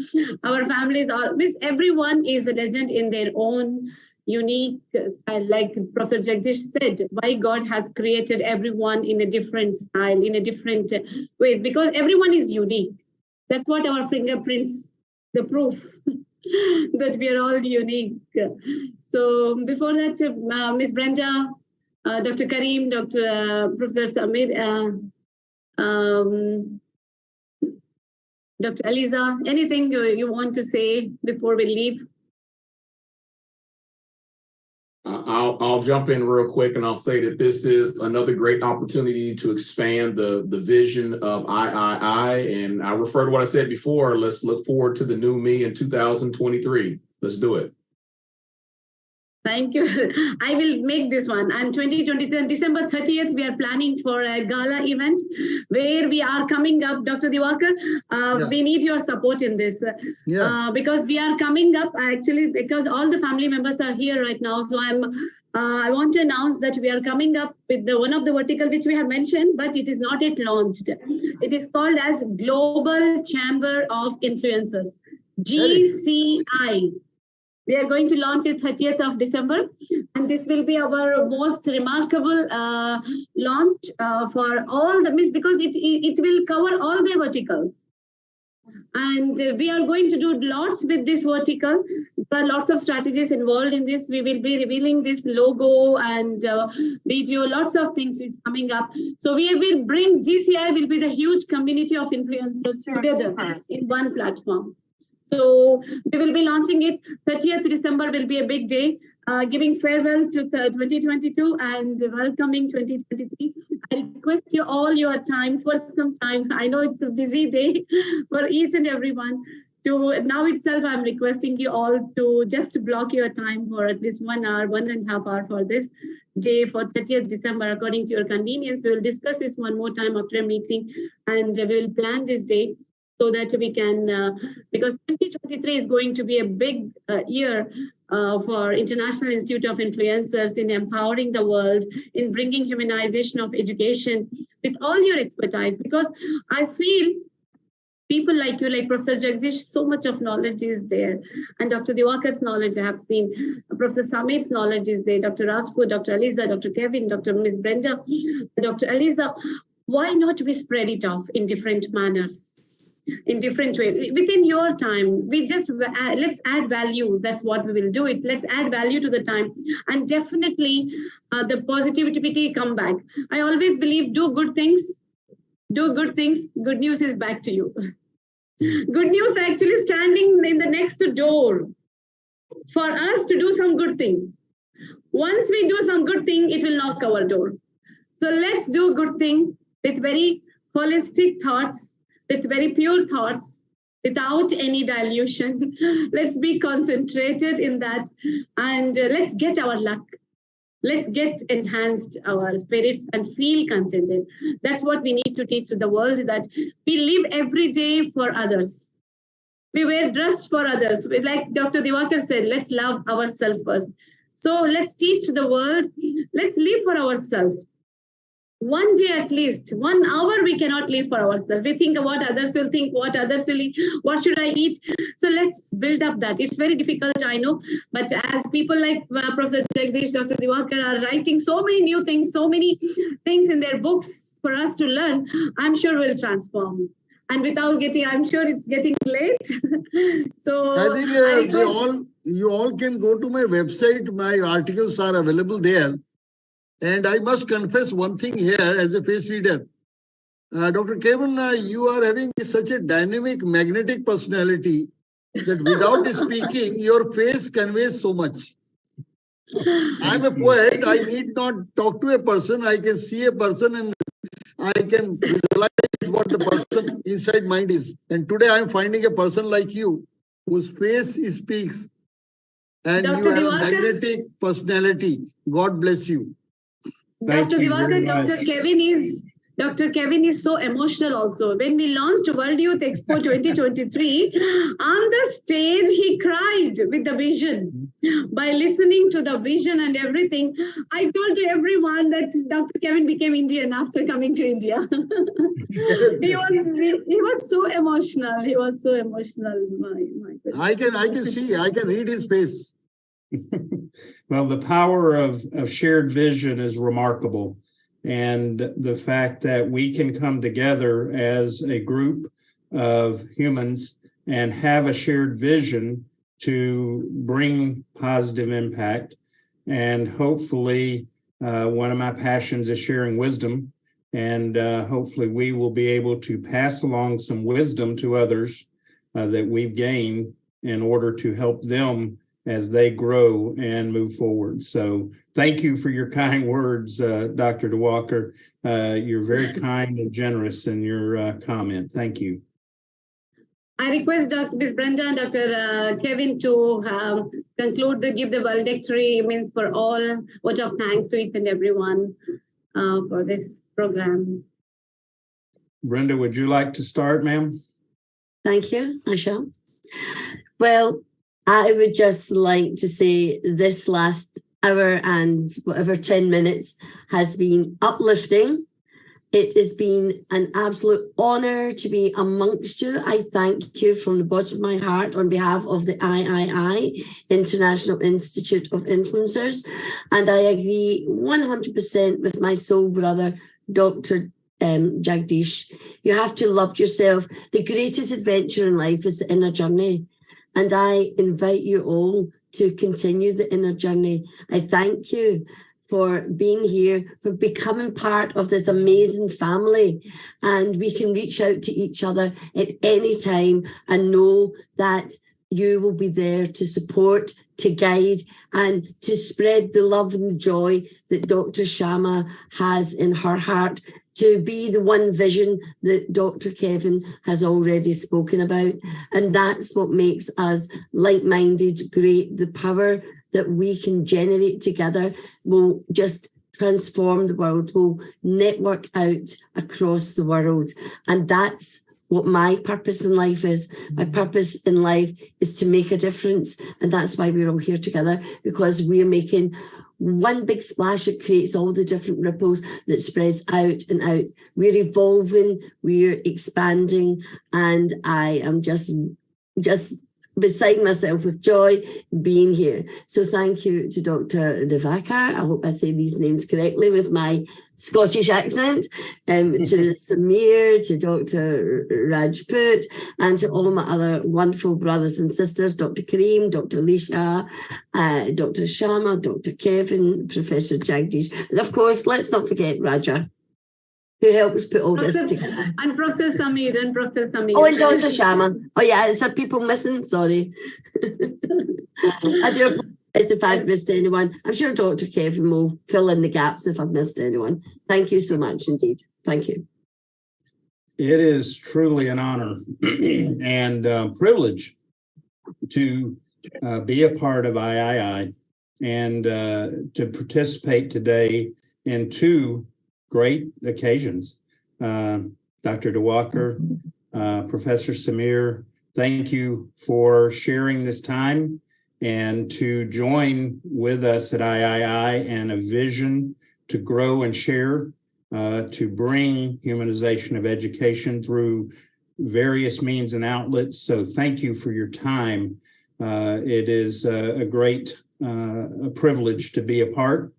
Our family is always, everyone is a legend in their own unique style. Like Professor Jagadish said, why God has created everyone in a different style, in a different ways, because everyone is unique. That's what our fingerprints, the proof that we are all unique. So before that, Ms. Brenda, Dr. Karim, Professor Samir, Dr. Aliza, anything you want to say before we leave? I'll jump in real quick and I'll say that this is another great opportunity to expand the vision of III. And I refer to what I said before. Let's look forward to the new me in 2023. Let's do it. Thank you. I will make this one. And 2023, December 30th, we are planning for a gala event where we are coming up. Dr. Diwakar, we need your support in this. Because we are coming up, actually, because all the family members are here right now. So I want to announce that we are coming up with one of the vertical which we have mentioned, but it is not yet launched. It is called as Global Chamber of Influencers, GCI. We are going to launch it 30th of December, and this will be our most remarkable launch for all the means, because it will cover all the verticals. And we are going to do lots with this vertical. There are lots of strategies involved in this. We will be revealing this logo and video, lots of things is coming up. So we will bring, GCI will be the huge community of influencers together in one platform. So we will be launching it. 30th December will be a big day, giving farewell to 2022 and welcoming 2023. I request you all your time for some time. I know it's a busy day for each and everyone. Now itself, I'm requesting you all to just block your time for at least 1 hour, 1.5 hours for this day for 30th December, according to your convenience. We will discuss this one more time after a meeting, and we will plan this day, so that we can, because 2023 is going to be a big year for International Institute of Influencers in empowering the world, in bringing humanization of education with all your expertise. Because I feel people like you, like Professor Jagdish, so much of knowledge is there. And Dr. Diwakar's knowledge I have seen, Professor Samir's knowledge is there, Dr. Rajput, Dr. Aliza, Dr. Kevin, Dr. Ms. Brenda, Dr. Aliza. Why not we spread it off in different manners? In different way within your time? We just let's add value. That's what we will do it. Let's add value to the time, and definitely the positivity come back. I always believe, do good things, good news is back to you. Good news actually standing in the next door for us to do some good thing. Once we do some good thing, it will knock our door. So let's do good thing with very holistic thoughts, with very pure thoughts, without any dilution. Let's be concentrated in that, and let's get our luck. Let's get enhanced our spirits and feel contented. That's what we need to teach to the world, that we live every day for others. We wear dress for others. Like Dr. Diwakar said, let's love ourselves first. So let's teach the world, let's live for ourselves. One day at least, 1 hour we cannot live for ourselves. We think what others will think, what others will eat, what should I eat? So let's build up that. It's very difficult, I know. But as people like Professor Jagdish, Dr. Diwakar are writing so many new things, so many things in their books for us to learn, I'm sure we'll transform. And without getting, I'm sure it's getting late. So I think you all can go to my website. My articles are available there. And I must confess one thing here as a face reader. Dr. Kevin, you are having such a dynamic, magnetic personality that without speaking, your face conveys so much. I'm a poet. I need not talk to a person. I can see a person and I can visualize what the person inside mind is. And today I'm finding a person like you whose face speaks. and Dr. you have a Diwakar? magnetic personality. God bless you. Thank Dr. you very Diwakar, much. Dr. Kevin is so emotional also. When we launched World Youth Expo 2023, on the stage, he cried with the vision. By listening to the vision and everything, I told to everyone that Dr. Kevin became Indian after coming to India. he was so emotional. He was so emotional. My goodness. I can see, I can read his face. Well, the power of shared vision is remarkable. And the fact that we can come together as a group of humans and have a shared vision to bring positive impact. And hopefully, one of my passions is sharing wisdom. And hopefully we will be able to pass along some wisdom to others that we've gained in order to help them as they grow and move forward. So thank you for your kind words, Dr. DeWakar. You're very kind and generous in your comment. Thank you. I request Ms. Brenda and Dr. Kevin to give the valedictory means for all. Vote of thanks to each and everyone for this program. Brenda, would you like to start, ma'am? Thank you, I shall. Well, I would just like to say this last hour and whatever 10 minutes has been uplifting. It has been an absolute honor to be amongst you. I thank you from the bottom of my heart on behalf of the III, International Institute of Influencers. And I agree 100% with my soul brother, Dr. Jagdish. You have to love yourself. The greatest adventure in life is the inner journey. And I invite you all to continue the inner journey. I thank you for being here, for becoming part of this amazing family. And we can reach out to each other at any time and know that you will be there to support, to guide, and to spread the love and the joy that Dr. Shama has in her heart, to be the one vision that Dr. Kevin has already spoken about. And that's what makes us like-minded great. The power that we can generate together will just transform the world, will network out across the world. And that's what my purpose in life is. My purpose in life is to make a difference. And that's why we're all here together, because we're making one big splash that creates all the different ripples that spreads out and out. We're evolving, we're expanding, and I am just beside myself with joy being here. So thank you to Dr. DeWakar. I hope I say these names correctly with my Scottish accent, to Samir, to Dr. Rajput, and to all my other wonderful brothers and sisters, Dr. Kareem, Dr. Lisha, Dr. Sharma, Dr. Kevin, Professor Jagdish, and of course, let's not forget Raja, who helps put all this together. And Professor Samir, Oh, and Dr. Sharma. Oh yeah, is there people missing? Sorry. I do apologize if I've missed anyone. I'm sure Dr. Kevin will fill in the gaps if I've missed anyone. Thank you so much indeed. Thank you. It is truly an honor and privilege to be a part of III and to participate today in two great occasions. Dr. DeWakar, Professor Samir, thank you for sharing this time and to join with us at III and a vision to grow and share, to bring humanization of education through various means and outlets. So thank you for your time. It is a great privilege to be a part.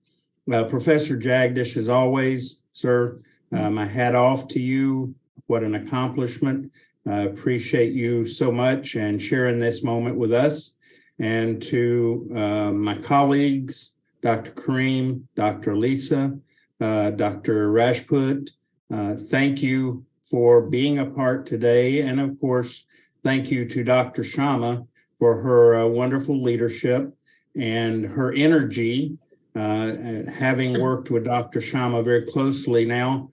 Professor Jagdish, as always, sir, my hat off to you. What an accomplishment. I appreciate you so much and sharing this moment with us. And to my colleagues, Dr. Kareem, Dr. Lisa, Dr. Rajput, thank you for being a part today. And of course, thank you to Dr. Shama for her wonderful leadership and her energy. Having worked with Dr. Shama very closely now,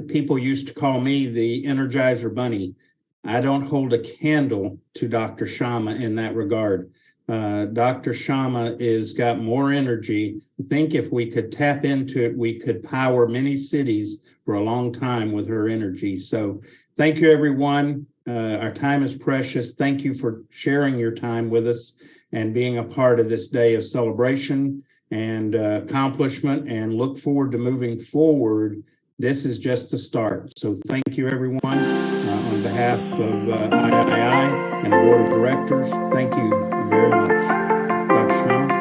people used to call me the Energizer Bunny. I don't hold a candle to Dr. Shama in that regard. Dr. Sharma is got more energy. I think if we could tap into it, we could power many cities for a long time with her energy. So thank you, everyone. Our time is precious. Thank you for sharing your time with us and being a part of this day of celebration and accomplishment, and look forward to moving forward. This is just the start. So thank you, everyone. On behalf of III and the Board of Directors, thank you very much. Dr. Sharma.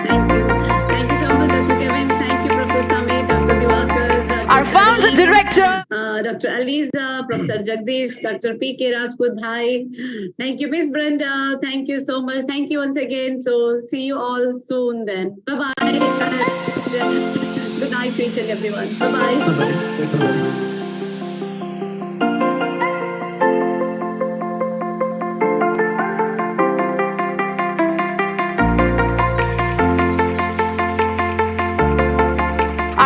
Thank you. Thank you so much, Dr. Kevin. Thank you, Professor Sami, Dr. Diwakar, Our founder director, Dr. Aliza, Professor Jagdish, Dr. P.K. Rajput Bhai. Thank you, Miss Brenda. Thank you so much. Thank you once again. So see you all soon then. Bye-bye. Good night to each and everyone. Bye-bye. Bye-bye.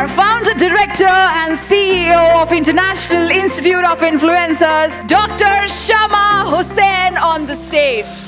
our founder director and CEO of International Institute of Influencers, Dr. Shama Hussain on the stage.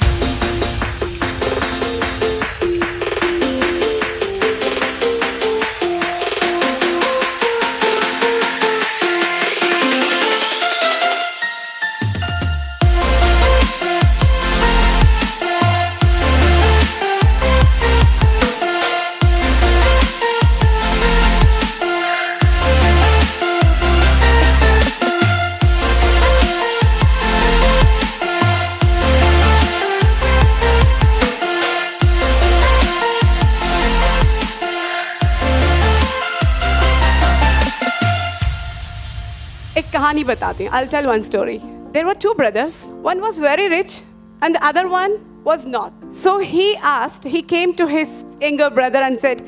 एक कहानी बताते हैं. I'll tell one story. There were two brothers. One was very rich and the other one was not. So he came to his younger brother and said,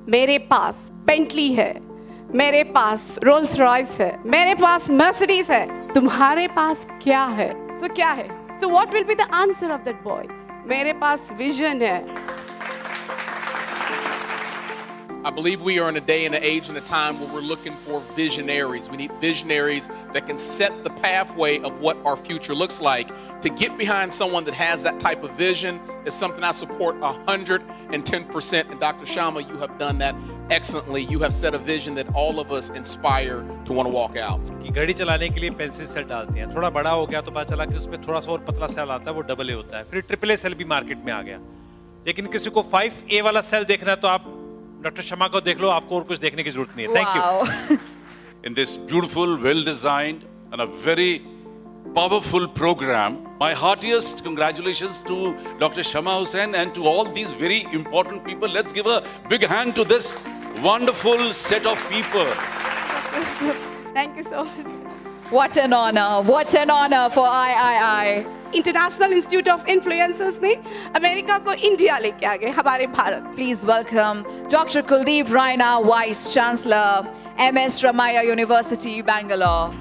मेरे पास Bentley है, मेरे पास Rolls Royce है, मेरे पास Mercedes है, तुम्हारे पास क्या है? So क्या है? So what will be the answer of that boy? मेरे पास vision है. I believe we are in a day and an age and a time where we're looking for visionaries. We need visionaries that can set the pathway of what our future looks like. To get behind someone that has that type of vision is something I support 110%. And Dr. Shama, you have done that excellently. You have set a vision that all of us inspire to want to walk out. गाड़ी चलाने के लिए pencil cell डालते हैं, थोड़ा बड़ा हो गया तो पता चला कि उसमें थोड़ा सा और पतला सेल आता है, वो डबल ए होता है. फिर ट्रिपल ए सेल भी मार्केट में आ गया. लेकिन किसी को 5A वाला सेल देखना है तो आप डॉक्टर शर्मा को देख लो, आपको और कुछ देखने की जरूरत नहीं है. Thank you. In this beautiful, well-designed and a very powerful program, my heartiest congratulations to Dr. Shama Hussain and to all these very important people. Let's give a big hand to this wonderful set of people. Thank you so much. What an honor. What an honor for III. International institute of influencers ने America को India लेके आ गए, हमारे Bharat. Please welcome Dr. Kuldeep Raina, Vice Chancellor, MS Ramaiah University, Bangalore.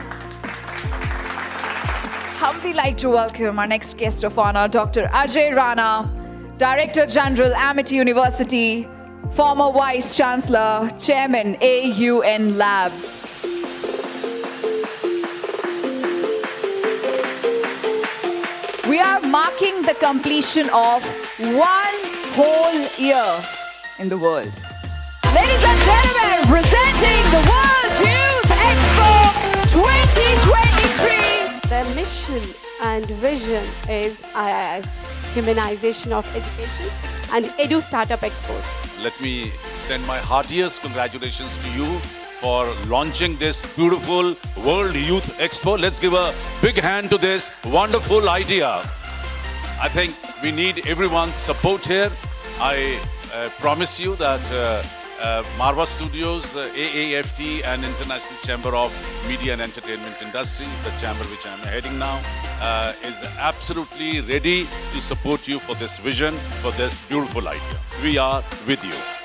Humbly like to welcome our next guest of honor, Dr. Ajay Rana, Director General, Amity University, former Vice Chancellor, Chairman, AUN Labs. We are marking the completion of 1 whole year in the world. Ladies and gentlemen, presenting the World Youth Expo 2023. Their mission and vision is IIS, Humanization of Education and Edu Startup Expos. Let me extend my heartiest congratulations to you for launching this beautiful World Youth Expo. Let's give a big hand to this wonderful idea. I think we need everyone's support here. I promise you that Marva Studios, AAFT and International Chamber of Media and Entertainment Industry, the chamber which I'm heading now, is absolutely ready to support you for this vision, for this beautiful idea. We are with you.